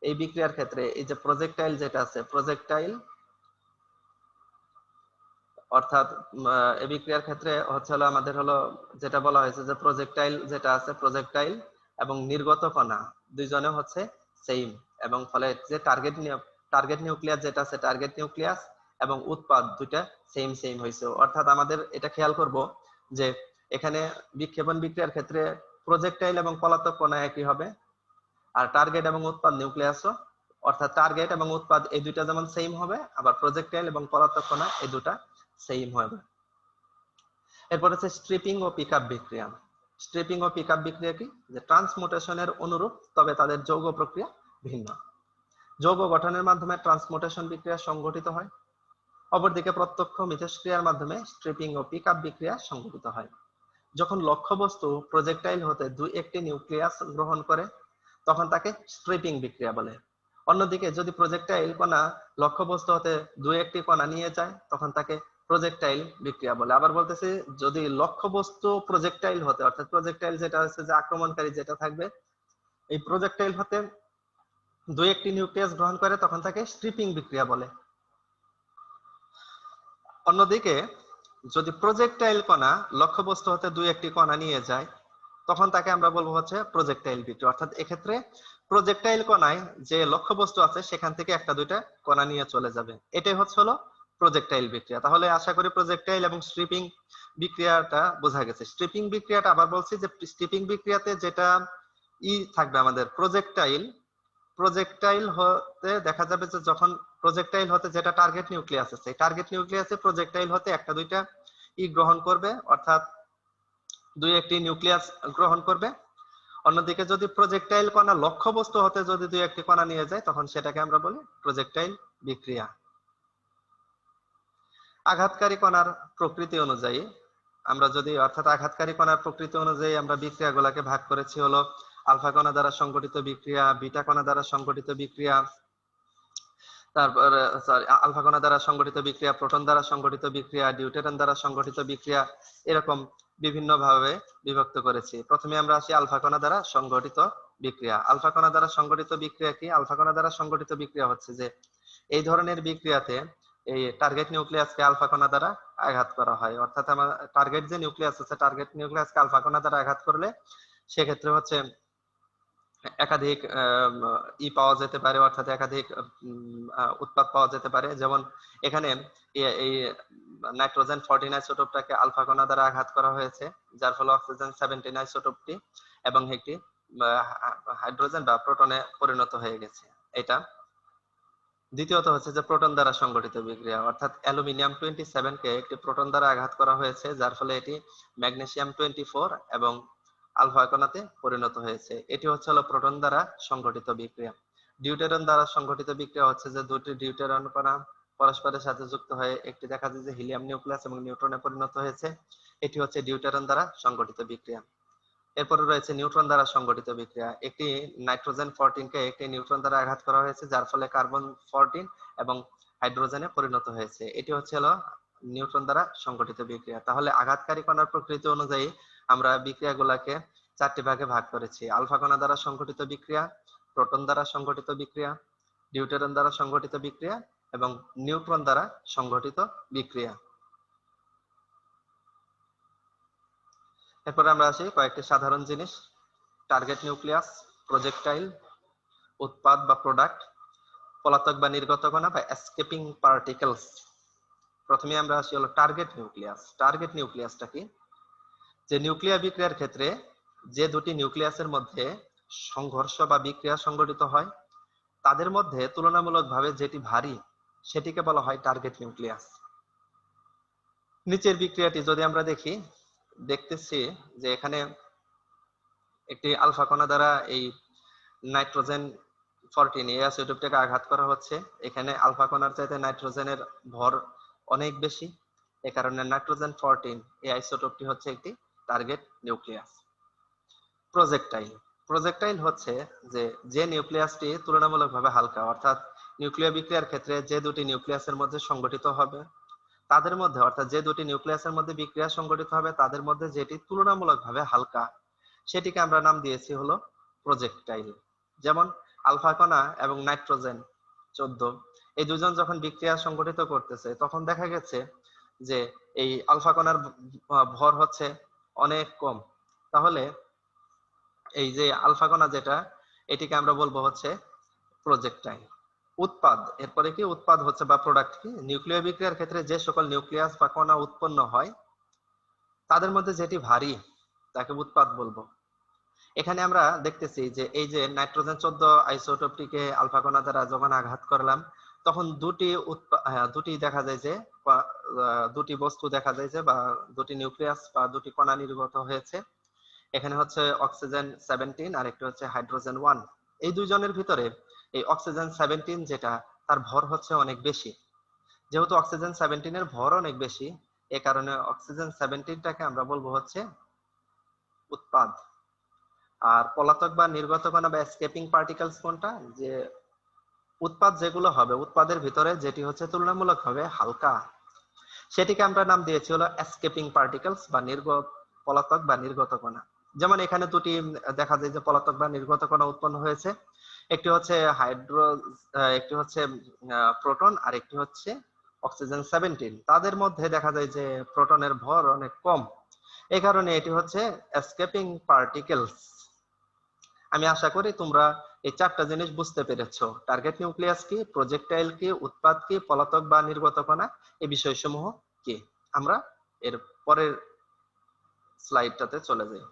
এই বিক্রিয়ার ক্ষেত্রে এই যে প্রজেক্টাইল যেটা আছে, প্রজেক্টাইল অর্থাৎ এই বিক্রিয়ার ক্ষেত্রে হচ্ছে হলো আমাদের হলো যেটা বলা হয়েছে যে প্রজেক্টাইল যেটা আছে, প্রজেক্টাইল এবং নির্গত কণা দুইজনে হচ্ছে সেম, এবং ফলে যে টার্গেট নিউক্লিয়াস যেটা আছে, টার্গেট নিউক্লিয়াস এবং উৎপাদ দুইটা সেম হয়েছে। অর্থাৎ আমাদের এটা খেয়াল করব যে এখানে বিক্ষেপণ বিক্রিয়ার ক্ষেত্রে প্রজেক্টাইল এবং পলাতক কণা একই হবে, আর টার্গেট এবং উৎপাদ নিউক্লিয়াসও, অর্থাৎ টার্গেট এবং উৎপাদ এই দুইটা যেমন সেম হবে, আবার প্রজেক্টাইল এবং পলাতক কণা এই দুটা সেম হবে। এরপর হচ্ছে স্ট্রিপিং ও পিকআপ বিক্রিয়া। স্ট্রিপিং ও পিকআপ বিক্রিয়া কি, যে ট্রান্সমুটেশনের অনুরূপ, তবে তাদের যৌগ প্রক্রিয়া ভিন্ন। যৌগ গঠনের মাধ্যমে ট্রান্সমুটেশন বিক্রিয়া সংঘটিত হয়, অপরদিকে প্রত্যক্ষ মিথস্ক্রিয়ার মাধ্যমে স্ট্রিপিং ও পিকআপ বিক্রিয়া সংঘটিত হয়। যখন লক্ষ্যবস্তু প্রজেক্টাইল হতে দুই একটি নিউক্লিয়াস গ্রহণ করে তখন তাকে স্ট্রিপিং বিক্রিয়া বলে। অন্যদিকে যদি প্রজেক্টাইল কণা লক্ষ্যবস্তু হতে দুই একটি কণা নিয়ে যায় তখন তাকে প্রজেক্টাইল বিক্রিয়া বলে। আবার বলতেছি, যদি লক্ষ্যবস্তু প্রজেক্টাইল হতে, অর্থাৎ প্রজেক্টাইল যেটা হচ্ছে যে আক্রমণকারী যেটা থাকবে, এই প্রজেক্টাইল হতে দুই একটি নিউক্লিয়াস গ্রহণ করে তখন তাকে স্ট্রিপিং বিক্রিয়া বলে। অন্যদিকে যদি প্রজেক্টাইল কণা লক্ষ্যবস্তু হতে দুই একটি কণা নিয়ে যায় তখন তাকে আমরা বলবো হচ্ছে প্রজেক্টাইল বিক্রিয়া। অর্থাৎ এক্ষেত্রে প্রজেক্টাইল কণায় যে লক্ষ্যবস্তু আছে সেখান থেকে একটা দুইটা কণা নিয়ে চলে যাবে, এটাই হচ্ছে হলো প্রজেক্টাইল বিক্রিয়া। তাহলে আশা করি প্রজেক্টাইল এবং স্ট্রিপিং বিক্রিয়াটা বোঝা গেছে। স্ট্রিপিং বিক্রিয়াটা আবার বলছি যে স্ট্রিপিং বিক্রিয়াতে যেটা থাকবে আমাদের প্রজেক্টাইল হতে দেখা যাবে যে যখন প্রজেক্টাইল হতে যেটা টার্গেট নিউক্লিয়াস আছে, টার্গেট নিউক্লিয়াসে প্রজেক্টাইল হতে একটা দুইটা গ্রহণ করবে, অর্থাৎ দুই একটি নিউক্লিয়াস গ্রহণ করবে। অন্যদিকে যদি প্রজেক্টাইল কণা লক্ষ্যবস্তু হতে যদি দুই একটি কণা নিয়ে যায় তখন সেটাকে আমরা বলি প্রজেক্টাইল বিক্রিয়া। আঘাতকারী কণার প্রকৃতি অনুযায়ী আমরা যদি, অর্থাৎ আঘাতকারী কণার প্রকৃতি অনুযায়ী আমরা বিক্রিয়াগুলোকে ভাগ করেছি হলো আলফা কণা দ্বারা সংঘটিত বিক্রিয়া, বিটা কণা দ্বারা সংঘটিত বিক্রিয়া, তারপর আলফা কণা দ্বারা সংঘটিত বিক্রিয়া, প্রোটন দ্বারা সংঘটিত বিক্রিয়া, ডিউটেরন দ্বারা সংঘটিত বিক্রিয়া, এরকম বিভিন্ন ভাবে বিভক্ত করেছি। প্রথমে আমরা আসি আলফা কণা দ্বারা সংঘটিত বিক্রিয়া। আলফা কণা দ্বারা সংঘটিত বিক্রিয়া কি? আলফা কণা দ্বারা সংঘটিত বিক্রিয়া হচ্ছে যে এই ধরনের বিক্রিয়াতে এই টার্গেট নিউক্লিয়াসকে আলফা কণা দ্বারা আঘাত করা হয়, অর্থাৎ আমার টার্গেট যে নিউক্লিয়াস আছে, টার্গেট নিউক্লিয়াসকে আলফা কণা দ্বারা আঘাত করলে সেক্ষেত্রে হচ্ছে একাধিক পাওয়া যেতে পারে, অর্থাৎ একাধিক উৎপাদ পাওয়া যেতে পারে। যেমন এখানে এই নাইট্রোজেন 14 আইসোটোপটাকে আলফা কণা দ্বারা আঘাত করা হয়েছে, যার ফলে অক্সিজেন 17 আইসোটোপটি এবং একটি হাইড্রোজেন বা প্রোটনে পরিণত হয়ে গেছে। এটা দ্বিতীয়ত হচ্ছে যে প্রোটন দ্বারা সংগঠিত বিক্রিয়া, অর্থাৎ অ্যালুমিনিয়াম 27 কে একটি প্রোটন দ্বারা আঘাত করা হয়েছে, যার ফলে এটি ম্যাগনেসিয়াম 24 এবং আলফা কণাতে পরিণত হয়েছে। এটি হচ্ছে হলো প্রোটন দ্বারা সংগঠিত বিক্রিয়া। ডিউটেরন দ্বারা সংগঠিত বিক্রিয়া হচ্ছে যে দুটি ডিউটেরন কণা পরস্পরের সাথে যুক্ত হয়ে একটি দেখা যায় যে হিলিয়াম নিউক্লিয়াস এবং নিউট্রনে পরিণত হয়েছে, এটি হচ্ছে ডিউটেরন দ্বারা সংগঠিত বিক্রিয়া। এরপরে রয়েছে নিউট্রন দ্বারা সংগঠিত বিক্রিয়া। একটি নাইট্রোজেন 14 কে একটি নিউট্রন দ্বারা আঘাত করা হয়েছে, যার ফলে কার্বন 14 এবং হাইড্রোজেনে পরিণত হয়েছে, এটি হচ্ছে হলো নিউট্রন দ্বারা সংগঠিত বিক্রিয়া। তাহলে আঘাতকারী কণার প্রকৃতি অনুযায়ী আমরা বিক্রিয়াগুলোকে চারটি ভাগে ভাগ করেছি: আলফা কণা দ্বারা সংগঠিত বিক্রিয়া, প্রোটন দ্বারা সংগঠিত বিক্রিয়া, ডিউটেরন দ্বারা সংগঠিত বিক্রিয়া এবং নিউট্রন দ্বারা সংগঠিত বিক্রিয়া। এরপরে আমরা আসি কয়েকটি সাধারণ জিনিস: টার্গেট নিউক্লিয়াস, প্রজেক্টাইল, উৎপাদ বা প্রোডাক্ট, পলাতক বা নির্গত কণা বা এসকেপিং পার্টিকেলস। প্রথমে আমরা আসি হলো টার্গেট নিউক্লিয়াস। টার্গেট নিউক্লিয়াসটা কি? যে নিউক্লিয়ার বিক্রিয়ার ক্ষেত্রে যে দুটি নিউক্লিয়াসের মধ্যে সংঘর্ষ বা বিক্রিয়া সংঘটিত হয় তাদের মধ্যে তুলনামূলকভাবে যেটি ভারী সেটিকে বলা হয় টার্গেট নিউক্লিয়াস। নিচের বিক্রিয়াটি যদি আমরা দেখতেছি যে এখানে একটি আলফা কণা দ্বারা এই নাইট্রোজেন 14 এই আইসোটোপটাকে আঘাত করা হচ্ছে। এখানে আলফা কণার চাইতে নাইট্রোজেনের ভর অনেক বেশি, এ কারণে নাইট্রোজেন 14 এই আইসোটোপটি হচ্ছে একটি টার্গেট নিউক্লিয়াস। প্রজেক্টাইল। প্রজেক্টাইল হচ্ছে যে নিউক্লিয়াসটি তুলনামূলকভাবে হালকা, অর্থাৎ নিউক্লিয় বিক্রিয়ার ক্ষেত্রে যে দুটি নিউক্লিয়াসের মধ্যে সংগঠিত হবে তাদের মধ্যে, অর্থাৎ যে দুটি নিউক্লিয়াসের মধ্যে বিক্রিয়া সংগঠিত হবে তাদের মধ্যে যেটি তুলনামূলকভাবে হালকা সেটিকে আমরা নাম দিয়েছি হলো প্রজেক্টাইল। যেমন আলফা কণা এবং নাইট্রোজেন 14 এই দুজন যখন বিক্রিয়া সংগঠিত করতেছে তখন দেখা গেছে যে এই আলফা কণার ভর হচ্ছে অনেক কম, তাহলে এই যে আলফা কণা যেটা এটিকে আমরা বলবো হচ্ছে প্রজেক্টাইল। উৎপাদ, এরপরে কি উৎপাদ হচ্ছে বা প্রোডাক্ট কি? নিউক্লিয় বিক্রিয়ার ক্ষেত্রে যে সকল নিউক্লিয়াস বা কণা উৎপন্ন হয় তাদের মধ্যে যেটি ভারী তাকে উৎপাদ বলবো। এখানে আমরা দেখতেছি যে এই যে নাইট্রোজেন 14 আইসোটোপটিকে আলফা কণা দ্বারা যখন আঘাত করলাম তখন দুটি দেখা যায় যে দুটি বস্তু দেখা যায় যে বা দুটি নিউক্লিয়াস বা দুটি কণা নির্গত হয়েছে। এখানে হচ্ছে অক্সিজেন 17 আর একটি হচ্ছে হাইড্রোজেন 1। এই দুইজনের ভিতরে এই অক্সিজেন 17 যেটা তার ভর হচ্ছে অনেক বেশি। যেহেতু অক্সিজেন 17 এর ভর অনেক বেশি এ কারণে অক্সিজেন 17টাকে আমরা বলবো হচ্ছে উৎপাদ। আর পলাতক বা নির্গত কণা বা এসকেপিং পার্টিকেলস কোনটা? যে উৎপাদ যেগুলো হবে উৎপাদের ভিতরে যেটি হচ্ছে তুলনামূলকভাবে হালকা সেটিকে আমরা নাম দিয়েছি হলো এসকেপিং পার্টিকেলস বা পলাতক বা নির্গত কণা। যেমন এখানে দুটি দেখা যায় যে পলাতক বা নির্গত কণা উৎপন্ন হয়েছে, একটি হচ্ছে একটি হচ্ছে প্রোটন আর একটি হচ্ছে অক্সিজেন 17। তাদের মধ্যে দেখা যায় যে প্রোটনের ভর অনেক কম, এই কারণে এটি হচ্ছে এসকেপিং পার্টিকেলস। আমি আশা করি তোমরা এই চারটা জিনিস বুঝতে পেরেছো, টার্গেট নিউক্লিয়াস কি, প্রজেক্টাইল কি, উৎপাদ কি, পলাতক বা নির্গত কণা এই বিষয়সমূহ কি। আমরা এর পরের স্লাইডটাতে চলে যাই।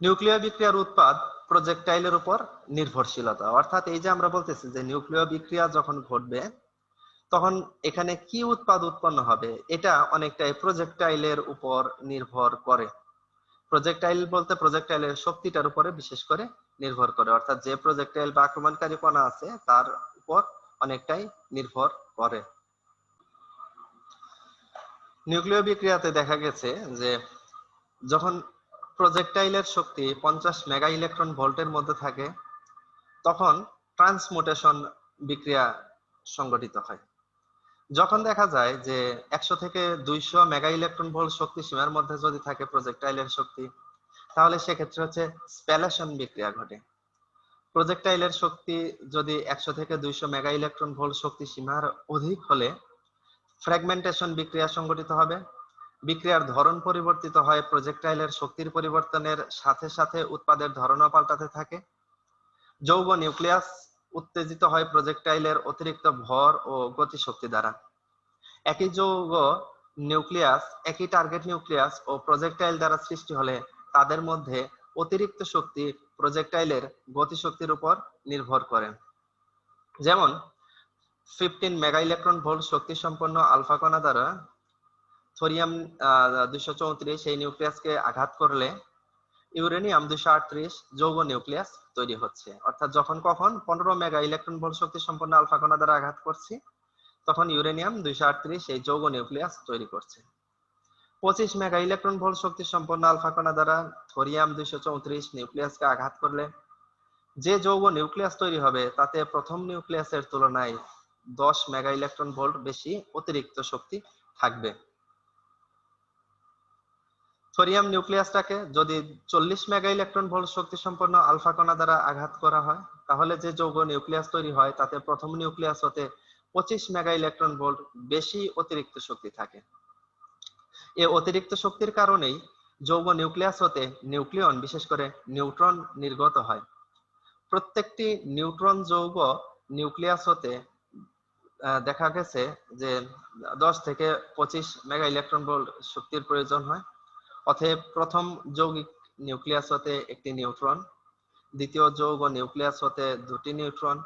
নিউক্লিয় বিক্রিয়ার উৎপাদ প্রজেক্টাইলের উপর নির্ভরশীলতা, অর্থাৎ এই যে আমরা বলতেছি যে নিউক্লিয় বিক্রিয়া যখন ঘটবে তখন এখানে কি উৎপাদ উৎপন্ন হবে এটা অনেকটাই প্রজেক্টাইলের উপর নির্ভর করে। প্রজেক্টাইল বলতে প্রজেক্টাইলের শক্তিটার উপরে বিশেষ করে নির্ভর করে, অর্থাৎ যে প্রজেক্টাইল বা আক্রমণকারী কণা আছে তার উপর অনেকটাই নির্ভর করে। নিউক্লিয় বিক্রিয়াতে দেখা গেছে যে যখন প্রজেক্টাইলের শক্তি 50 মেগা ইলেকট্রন ভোল্টের মধ্যে থাকে তখন ট্রান্সমুটেশন বিক্রিয়া সংঘটিত হয়। যখন দেখা যায় যে 100 থেকে 200 মেগা ইলেকট্রন ভোল্ট শক্তি সীমার মধ্যে যদি থাকে প্রজেক্টাইলের শক্তি তাহলে সেক্ষেত্রে হচ্ছে স্প্যালেশন বিক্রিয়া ঘটে। প্রজেক্টাইলের শক্তি যদি 100 থেকে 200 মেগা ইলেকট্রন ভোল্ট শক্তি সীমার অধিক হলে ফ্র্যাগমেন্টেশন বিক্রিয়া সংঘটিত হবে। বিক্রিয়ার ধরন পরিবর্তিত হয়, প্রজেক্টাইলের শক্তির পরিবর্তনের সাথে সাথে উৎপাদের ধরনও পাল্টাতে থাকে। যৌগ নিউক্লিয়াস উত্তেজিত হয় প্রজেক্টাইলের অতিরিক্ত ভর ও গতিশক্তি দ্বারা। একই যৌগ নিউক্লিয়াস একই টার্গেট নিউক্লিয়াস ও প্রজেক্টাইল দ্বারা সৃষ্টি হলে তাদের মধ্যে অতিরিক্ত শক্তি প্রজেক্টাইলের গতিশক্তির উপর নির্ভর করে। যেমন 15 মেগা ইলেকট্রন ভোল্ট শক্তি সম্পন্ন আলফা কণা দ্বারা থোরিয়াম 234 এই নিউক্লিয়াসকে আঘাত করলে ইউরেনিয়াম 238 যৌগ নিউক্লিয়াস তৈরি হচ্ছে। অর্থাৎ যখন কখন 15 মেগা ইলেকট্রন ভোল্ট শক্তি সম্পন্ন আলফা কণা দ্বারা আঘাত করছি তখন ইউরেনিয়াম 238 এই যৌগ নিউক্লিয়াস তৈরি করছে। 25 মেগা ইলেকট্রন ভোল্ট শক্তি সম্পন্ন আলফা কণা দ্বারা থোরিয়াম 234 নিউক্লিয়াসকে আঘাত করলে যে যৌগ নিউক্লিয়াস তৈরি হবে তাতে প্রথম নিউক্লিয়াসের তুলনায় 10 মেগা ইলেকট্রন ভোল্ট বেশি অতিরিক্ত শক্তি থাকবে। থোরিয়াম নিউক্লিয়াসটাকে যদি 40 মেগা ইলেকট্রন ভোল্ট শক্তি সম্পন্ন আলফা কণা দ্বারা আঘাত করা হয় তাহলে যে যৌগ নিউক্লিয়াস তৈরি হয় তাতে প্রথম নিউক্লিয়াস হতে 25 মেগা ইলেকট্রন ভোল্ট বেশি অতিরিক্ত শক্তি থাকে। এই অতিরিক্ত শক্তির কারণেই যৌগ নিউক্লিয়াস হতে নিউক্লিয়ন বিশেষ করে নিউট্রন নির্গত হয়। প্রত্যেকটি নিউট্রন যৌগ নিউক্লিয়াস হতে দেখা গেছে যে 10 থেকে 25 মেগা ইলেকট্রন ভোল্ট শক্তির প্রয়োজন হয়। অতএব প্রথম যৌগিক নিউক্লিয়াস হতে একটি নিউট্রন, দ্বিতীয় যৌগ নিউক্লিয়াস হতে দুটি নিউট্রন,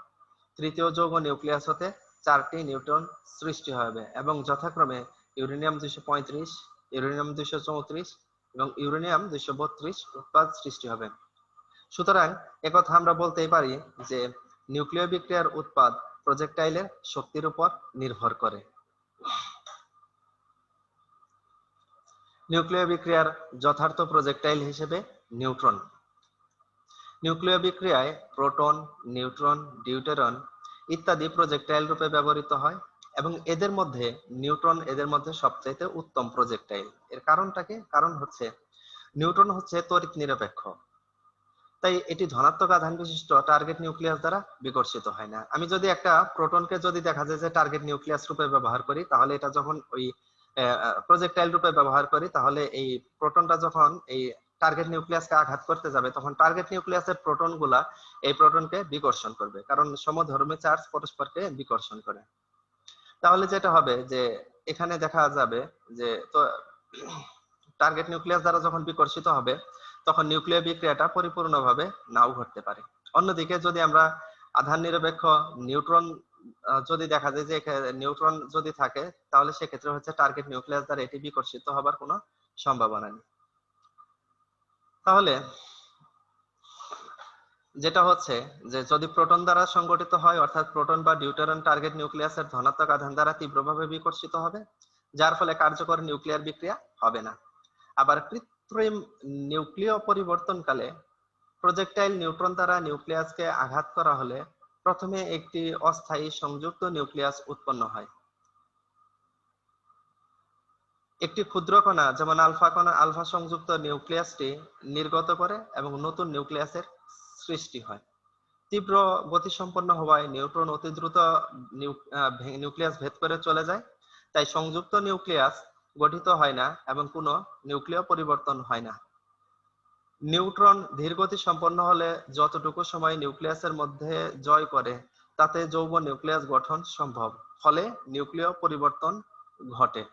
তৃতীয় যৌগ নিউক্লিয়াস হতে 4টি নিউট্রন সৃষ্টি হবে এবং যথাক্রমে ইউরেনিয়াম 235, ইউরেনিয়াম 234 এবং ইউরেনিয়াম 232 উৎপাদ সৃষ্টি হবে। সুতরাং একথা আমরা বলতেই পারি যে নিউক্লিয় বিক্রিয়ার উৎপাদ প্রজেক্টাইলের শক্তির উপর নির্ভর করে। নিউক্লিয় বিক্রিয়ার যথার্থ প্রজেক্টাইল হিসেবে নিউট্রন। নিউক্লিয় বিক্রিয়ায় প্রোটন, নিউট্রন, ডিউটেরন ইত্যাদি প্রজেক্টাইল রূপে ব্যবহৃত হয় এবং এদের মধ্যে নিউট্রন এদের মধ্যে সবচাইতে উত্তম প্রজেক্টাইল। এর কারণটা কি? কারণ হচ্ছে নিউট্রন হচ্ছে তড়িৎ নিরপেক্ষ, তাই এটি ধনাত্মক আধান বিশিষ্ট টার্গেট নিউক্লিয়াস দ্বারা বিকর্ষিত হয় না। আমি যদি একটা প্রোটনকে যদি দেখা যায় যে টার্গেট নিউক্লিয়াস রূপে ব্যবহার করি, তাহলে এটা যখন ওই প্রজেক্টাইল রূপে ব্যবহার করি, তাহলে এই প্রোটনটা যখন এই টার্গেট নিউক্লিয়াসকে আঘাত করতে যাবে, তখন টার্গেট নিউক্লিয়াসের প্রোটনগুলা এই প্রোটনকে বিকর্ষণ করবে, কারণ সমধর্মী চার্জ পরস্পরকে বিকর্ষণ করে। তাহলে যেটা হবে যে এখানে দেখা যাবে যে তো টার্গেট নিউক্লিয়াস দ্বারা যখন বিকর্ষিত হবে, তখন নিউক্লিয় বিক্রিয়াটা পরিপূর্ণভাবে নাও ঘটতে পারে। অন্যদিকে যদি আমরা আধান নিরপেক্ষ নিউট্রন যদি দেখা যায় যে নিউট্রন যদি থাকে, তাহলে সেক্ষেত্রে হচ্ছে টার্গেট নিউক্লিয়াস দ্বারা এটি বিকর্ষিত হবার কোনো সম্ভাবনা নেই। তাহলে যেটা হচ্ছে যে যদি প্রোটন দ্বারা সংগঠিত হয়, অর্থাৎ প্রোটন বা ডিউটেরন টার্গেট নিউক্লিয়াসের ধনাত্মক আধান দ্বারা তীব্রভাবে বিকর্ষিত হবে, যার ফলে কার্যকর নিউক্লিয়ার বিক্রিয়া হবে না। আবার কৃত্রিম নিউক্লিয় পরিবর্তনকালে প্রজেক্টাইল নিউট্রন দ্বারা নিউক্লিয়াসকে আঘাত করা হলে প্রথমে একটি অস্থায়ী সংযুক্ত নিউক্লিয়াস উৎপন্ন হয়। একটি ক্ষুদ্র কণা যেমন আলফা সংযুক্ত নিউক্লিয়াসটি নির্গত করে এবং নতুন নিউক্লিয়াসের সৃষ্টি হয়। তীব্র গতিসম্পন্ন হওয়ায় নিউট্রন অতি দ্রুত নিউক্লিয়াস ভেদ করে চলে যায়, তাই সংযুক্ত নিউক্লিয়াস গঠিত হয় না এবং কোনো নিউক্লিয় পরিবর্তন হয় না। নিউট্রন ধীরগতি সম্পন্ন হলে যতটুকু সময় নিউক্লিয়াসের মধ্যে জয় করে, তাতে যৌগ নিউক্লিয়াস গঠন সম্ভব, ফলে নিউক্লিয় পরিবর্তন ঘটে।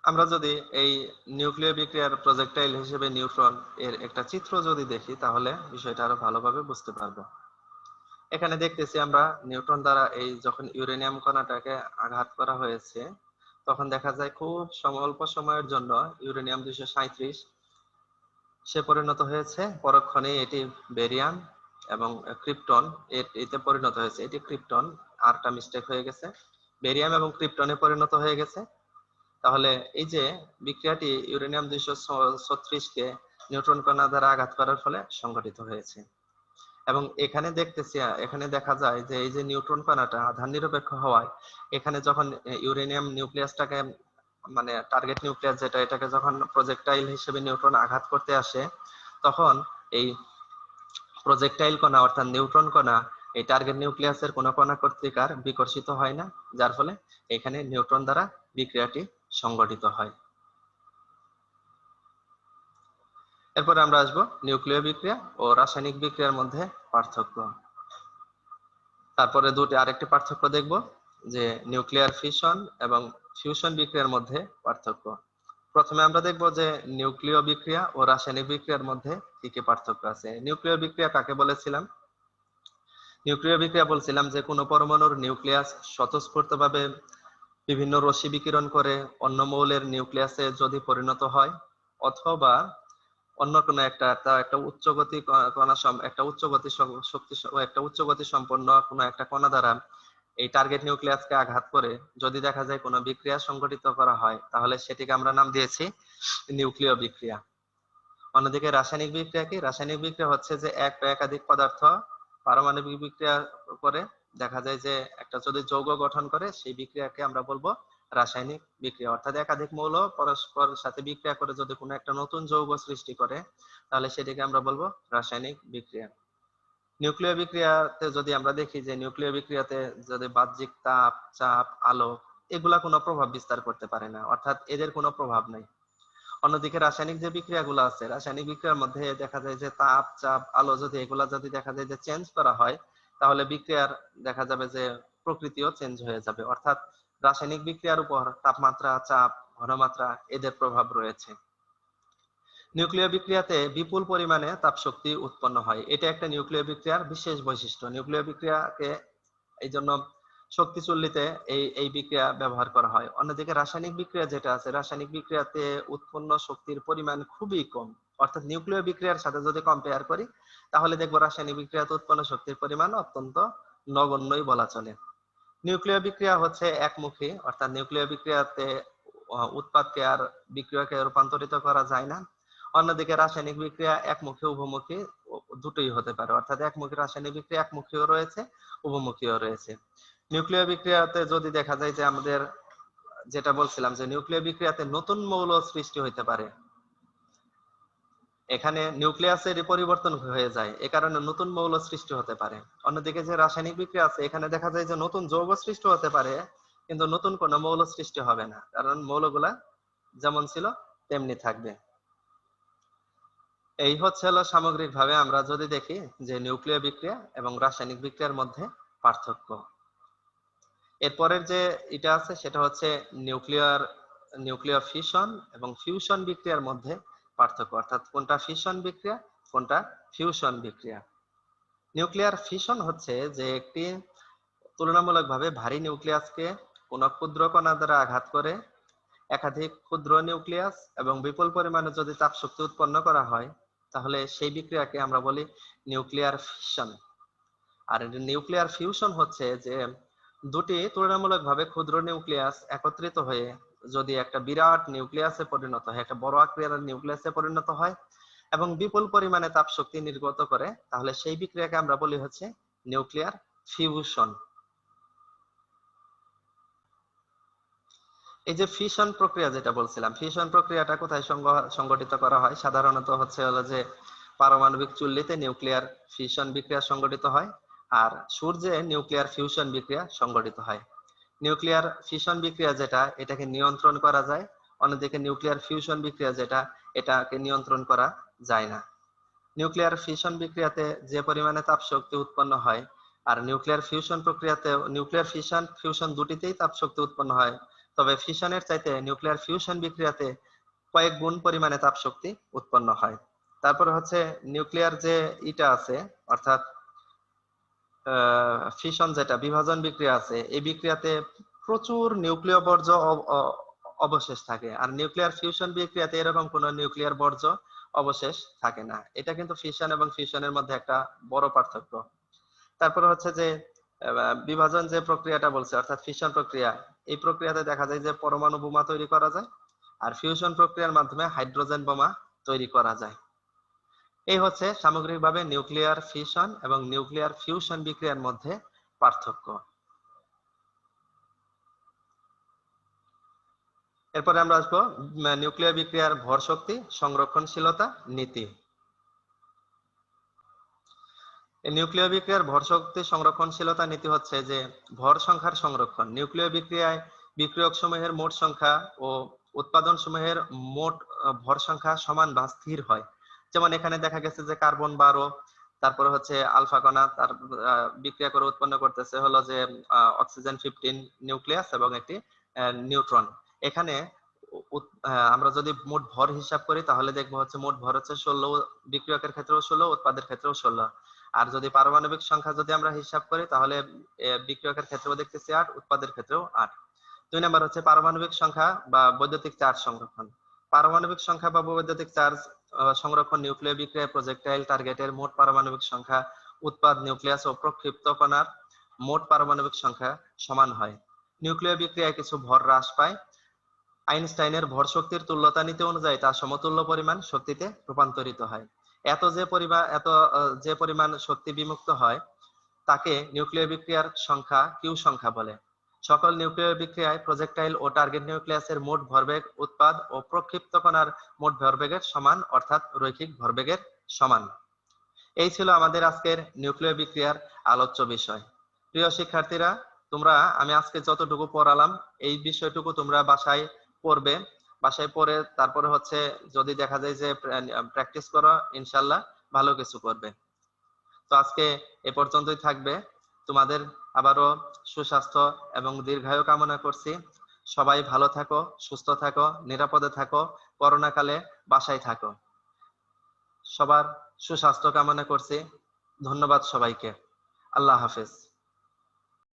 আমরা যদি এই নিউক্লিয় বিক্রিয়ার প্রজেক্টাইল হিসেবে নিউট্রন এর একটা চিত্র যদি দেখি, তাহলে বিষয়টা আরো ভালোভাবে বুঝতে পারবো। এখানে দেখতেছি আমরা নিউট্রন দ্বারা এই যখন ইউরেনিয়াম কণাটাকে আঘাত করা হয়েছে, তখন দেখা যায় খুব অল্প সময়ের জন্য ইউরেনিয়াম 237 সে পরিণত হয়েছে পরক্ষণে এটি বেরিয়াম এবং ক্রিপ্টন এতে পরিণত হয়েছে। এটি ক্রিপ্টন, আরটা মিস্টেক হয়ে গেছে, বেরিয়াম এবং ক্রিপ্টনে পরিণত হয়ে গেছে। তাহলে এই যে বিক্রিয়াটি ইউরেনিয়াম 236 কে নিউট্রন কণা দ্বারা আঘাত করার ফলে সংঘটিত হয়েছে। এবং এখানে দেখতেছি, এখানে দেখা যায় যে এই যে নিউট্রন কণাটা আধান নিরপেক্ষ হওয়ায় এখানে যখন ইউরেনিয়াম নিউক্লিয়াসটাকে মানে টার্গেট নিউক্লিয়াস যেটা, এটাকে যখন প্রজেক্টাইল হিসেবে নিউট্রন আঘাত করতে আসে, তখন এই প্রজেক্টাইল কণা অর্থাৎ নিউট্রন কণা এই টার্গেট নিউক্লিয়াসের কোনো কণা কর্তৃক আর বিকর্ষিত হয় না, যার ফলে এখানে নিউট্রন দ্বারা বিক্রিয়াটি সংঘটিত হয়। এরপরে আমরা আসবো নিউক্লিয় বিক্রিয়া ও রাসায়নিক বিক্রিয়ার মধ্যে পার্থক্য। তারপরে আরেকটি পার্থক্য দেখব যে নিউক্লিয়ার ফিশন এবং ফিউশন বিক্রিয়ার মধ্যে পার্থক্য। প্রথমে আমরা দেখব যে নিউক্লিয় বিক্রিয়া ও রাসায়নিক বিক্রিয়ার মধ্যে কি কি পার্থক্য আছে। নিউক্লিয় বিক্রিয়া কাকে বলেছিলাম? নিউক্লিয় বিক্রিয়া বলছিলাম যে কোনো পরমাণুর নিউক্লিয়াস স্বতঃস্ফূর্তভাবে বিভিন্ন রশ্মি বিকিরণ করে অন্য মৌলের নিউক্লিয়াসে যদি পরিণত হয়, অথবা অন্য কোনো একটা উচ্চ গতি সম্পন্ন কোনো একটা কণা দ্বারা এই টার্গেট নিউক্লিয়াসকে আঘাত করে যদি দেখা যায় কোনো বিক্রিয়া সংঘটিত করা হয়, তাহলে সেটিকে আমরা নাম দিয়েছি নিউক্লিয় বিক্রিয়া। অন্যদিকে রাসায়নিক বিক্রিয়া কি? রাসায়নিক বিক্রিয়া হচ্ছে যে এক বা একাধিক পদার্থ পারমাণবিক বিক্রিয়া করে দেখা যায় যে একটা যদি যৌগ গঠন করে, সেই বিক্রিয়াকে আমরা বলবো রাসায়নিক বিক্রিয়া। অর্থাৎ একাধিক মৌল পরস্পর সাথে বিক্রিয়া করে যদি কোনো একটা নতুন যৌগ সৃষ্টি করে, তাহলে সেটিকে আমরা বলবো রাসায়নিক বিক্রিয়া। নিউক্লিয় বিক্রিয়াতে যদি আমরা দেখি যে নিউক্লিয় বিক্রিয়াতে যদি বাহ্যিক তাপ, চাপ, আলো এগুলা কোনো প্রভাব বিস্তার করতে পারে না, অর্থাৎ এদের কোনো প্রভাব নাই। অন্যদিকে রাসায়নিক যে বিক্রিয়াগুলো আছে, রাসায়নিক বিক্রিয়ার মধ্যে দেখা যায় যে তাপ, চাপ, আলো যদি এগুলা যদি দেখা যায় যে চেঞ্জ করা হয়, তাহলে বিক্রিয়ার দেখা যাবে যে প্রকৃতিও চেঞ্জ হয়ে যাবে। অর্থাৎ রাসায়নিক বিক্রিয়ার উপর তাপমাত্রা, চাপ, ঘনমাত্রা এদের প্রভাব রয়েছে। নিউক্লিয় বিক্রিয়াতে বিপুল পরিমাণে তাপ শক্তি উৎপন্ন হয়, এটা একটা নিউক্লিয় বিক্রিয়ার বিশেষ বৈশিষ্ট্য। নিউক্লিয় বিক্রিয়াকে এই জন্য শক্তি চুল্লিতে এই এই বিক্রিয়া ব্যবহার করা হয়। অন্যদিকে রাসায়নিক বিক্রিয়া যেটা আছে, রাসায়নিক বিক্রিয়াতে উৎপন্ন শক্তির পরিমাণ খুবই কম। অর্থাৎ নিউক্লিয় বিক্রিয়ার সাথে যদি কম্পেয়ার করি, তাহলে দেখবো রাসায়নিক বিক্রিয়াতে উৎপন্ন শক্তির পরিমাণ অত্যন্ত নগণ্যই বলা চলে। নিউক্লিয় বিক্রিয়া হচ্ছে একমুখী, অর্থাৎ নিউক্লিয় বিক্রিয়াতে উৎপাদকে আর বিক্রিয়াকে রূপান্তরিত করা যায় না। অন্যদিকে রাসায়নিক বিক্রিয়া একমুখী, উভমুখী দুটোই হতে পারে। অর্থাৎ একমুখী রাসায়নিক বিক্রিয়া একমুখীও রয়েছে, উভমুখীও রয়েছে। নিউক্লিয় বিক্রিয়াতে যদি দেখা যায় যে আমাদের যেটা বলছিলাম যে নিউক্লিয় বিক্রিয়াতে নতুন মৌল সৃষ্টি হইতে পারে, এখানে নিউক্লিয়াসের পরিবর্তন হয়ে যায়, এ কারণে নতুন মৌল সৃষ্টি হতে পারে। অন্যদিকে যে রাসায়নিক বিক্রিয়া আছে, এখানে দেখা যায় যে নতুন যৌগ সৃষ্টি হতে পারে, কিন্তু নতুন কোনো মৌল সৃষ্টি হবে না, কারণ মৌলগুলা যেমন ছিল তেমনি থাকবে। এই হচ্ছে হলো সামগ্রিকভাবে আমরা যদি দেখি যে নিউক্লিয় বিক্রিয়া এবং রাসায়নিক বিক্রিয়ার মধ্যে পার্থক্য। এরপরের যে এটা আছে সেটা হচ্ছে নিউক্লিয়ার ফিশন এবং ফিউশন বিক্রিয়ার মধ্যে পার্থক্য, অর্থাৎ কোনটা ফিশন বিক্রিয়া, কোনটা ফিউশন বিক্রিয়া। নিউক্লিয়ার ফিশন হচ্ছে যে একটি তুলনামূলকভাবে ভারী নিউক্লিয়াসকে কোন ক্ষুদ্র কণা দ্বারা আঘাত করে একাধিক ক্ষুদ্র নিউক্লিয়াস এবং বিপুল পরিমাণে যদি তাপ শক্তি উৎপন্ন করা হয়, তাহলে সেই বিক্রিয়াকে আমরা বলি নিউক্লিয়ার ফিশন। আর নিউক্লিয়ার ফিউশন হচ্ছে যে দুটি তুলনামূলকভাবে ক্ষুদ্র নিউক্লিয়াস একত্রিত হয়ে যদি একটা বিরাট নিউক্লিয়াসে পরিণত হয়, একটা বড় আকারের নিউক্লিয়াসে পরিণত হয় এবং বিপুল পরিমাণে তাপ শক্তি নির্গত করে, তাহলে সেই বিক্রিয়াকে আমরা বলি হচ্ছে নিউক্লিয়ার ফিউশন। এই যে ফিশন প্রক্রিয়া যেটা বলছিলাম, ফিশন প্রক্রিয়াটা কোথায় সংগঠিত করা হয়? সাধারণত হচ্ছে হলো যে পারমাণবিক চুল্লিতে নিউক্লিয়ার ফিশন বিক্রিয়া সংগঠিত হয়, আর সূর্যে নিউক্লিয়ার ফিউশন বিক্রিয়া সংগঠিত হয়। নিউক্লিয়ার ফিশন বিক্রিয়া যেটা, এটাকে নিয়ন্ত্রণ করা যায়, অন্যদিকে নিউক্লিয়ার ফিউশন বিক্রিয়া যেটা, এটাকে নিয়ন্ত্রণ করা যায় না। নিউক্লিয়ার ফিশন বিক্রিয়াতে যে পরিমাণে তাপ শক্তি উৎপন্ন হয়, আর নিউক্লিয়ার ফিউশন প্রক্রিয়াতে নিউক্লিয়ার ফিউশন দুটিতেই তাপ শক্তি উৎপন্ন হয়, তবে ফিশনের চাইতে নিউক্লিয়ার ফিউশন বিক্রিয়াতে কয়েক গুণ পরিমাণে তাপ শক্তি উৎপন্ন হয়। তারপরে হচ্ছে নিউক্লিয়ার যে ইটা আছে, অর্থাৎ ফিশন যেটা বিভাজন বিক্রিয়া আছে, এই বিক্রিয়াতে প্রচুর নিউক্লিয় বর্জ্য অবশেষ থাকে, আর নিউক্লিয়ার ফিউশন বিক্রিয়াতে এরকম কোন নিউক্লিয়ার বর্জ্য অবশেষ থাকে না। এটা কিন্তু ফিশন এবং ফিউশনের মধ্যে একটা বড় পার্থক্য। তারপরে হচ্ছে যে বিভাজন যে প্রক্রিয়াটা বলছে, অর্থাৎ ফিশন প্রক্রিয়া, এই প্রক্রিয়াতে দেখা যায় যে পরমাণু বোমা তৈরি করা যায়, আর ফিউশন প্রক্রিয়ার মাধ্যমে হাইড্রোজেন বোমা তৈরি করা যায়। এই হচ্ছে সামগ্রিকভাবে নিউক্লিয়ার ফিশন এবং নিউক্লিয়ার ফিউশন বিক্রিয়ার মধ্যে পার্থক্য। এরপরে আমরা আসবো নিউক্লিয়ার বিক্রিয়ার ভর শক্তি সংরক্ষণশীলতা নীতি। নিউক্লিয় বিক্রিয়ার ভর শক্তি সংরক্ষণশীলতা নীতি হচ্ছে যে ভর সংখ্যার সংরক্ষণ। নিউক্লিয় বিক্রিয়ায় বিক্রিয়ক সমূহের মোট সংখ্যা ও উৎপাদন সমূহের মোট ভর সংখ্যা সমান বা স্থির হয়। যেমন এখানে দেখা গেছে যে কার্বন 12, তারপরে হচ্ছে আলফা কণা তার বিক্রিয়া করে উৎপন্ন করতেছে হলো যে অক্সিজেন 15 নিউক্লিয়াস এবং একটি নিউট্রন। এখানে আমরা যদি মোট ভর হিসাব করি, তাহলে দেখবো হচ্ছে মোট ভর হচ্ছে 16, বিক্রিয়কের ক্ষেত্রেও 16, উৎপাদের ক্ষেত্রেও 16। আর যদি পারমাণবিক সংখ্যা যদি আমরা হিসাব করি, তাহলে বিক্রিয়কের ক্ষেত্রেও দেখতেছি 8, উৎপাদের ক্ষেত্রেও 8। 2 নাম্বার হচ্ছে পারমাণবিক সংখ্যা বা বৈদ্যুতিক চার্জ সংরক্ষণ। পারমাণবিক সংখ্যা বা বৈদ্যুতিক চার্জ সংরক্ষণ নিউক্লিয় বিক্রিয়ায় প্রজেক্টাইল টার্গেটের মোট পারমাণবিক সংখ্যা, উৎপাদ নিউক্লিয়াস ও প্রক্ষিপ্ত কণার মোট পারমাণবিক সংখ্যা সমান হয়। নিউক্লিয় বিক্রিয়ায় কিছু ভর হ্রাস পায়। আইনস্টাইনের ভর শক্তির তুল্যতা নীতি অনুযায়ী তা সমতুল্য পরিমাণ শক্তিতে রূপান্তরিত হয়। যে পরিমাণ শক্তি বিমুক্ত হয় তাকে নিউক্লিয় বিক্রিয়ার সংখ্যা কিউ সংখ্যা বলে। সকল নিউক্লিয় বিক্রিয়ায় প্রজেক্টাইল ও টার্গেট নিউক্লিয়াসের মোট ভরবেগ উৎপাদ ও প্রক্ষিপ্ত কণার মোট ভরবেগের সমান, অর্থাৎ রৈখিক ভরবেগের সমান। এই ছিল আমাদের আজকের নিউক্লিয় বিক্রিয়ার আলোচ্য বিষয়। প্রিয় শিক্ষার্থীরা, আমি আজকে যতটুকু পড়ালাম এই বিষয়টুকু তোমরা বাসায় পড়বে। বাসায় পড়ে তারপরে হচ্ছে যদি দেখা যায় যে প্র্যাকটিস করো, ইনশাল্লাহ ভালো কিছু করবে। তো আজকে এ পর্যন্তই থাকবে। তোমাদের আবারও সুস্বাস্থ্য এবং দীর্ঘায়ু কামনা করছি। সবাই ভালো থাকো, সুস্থ থাকো, নিরাপদে থাকো, করোনা কালে বাসায় থাকো। সবার সুস্বাস্থ্য কামনা করছি। ধন্যবাদ সবাইকে। আল্লাহ হাফেজ।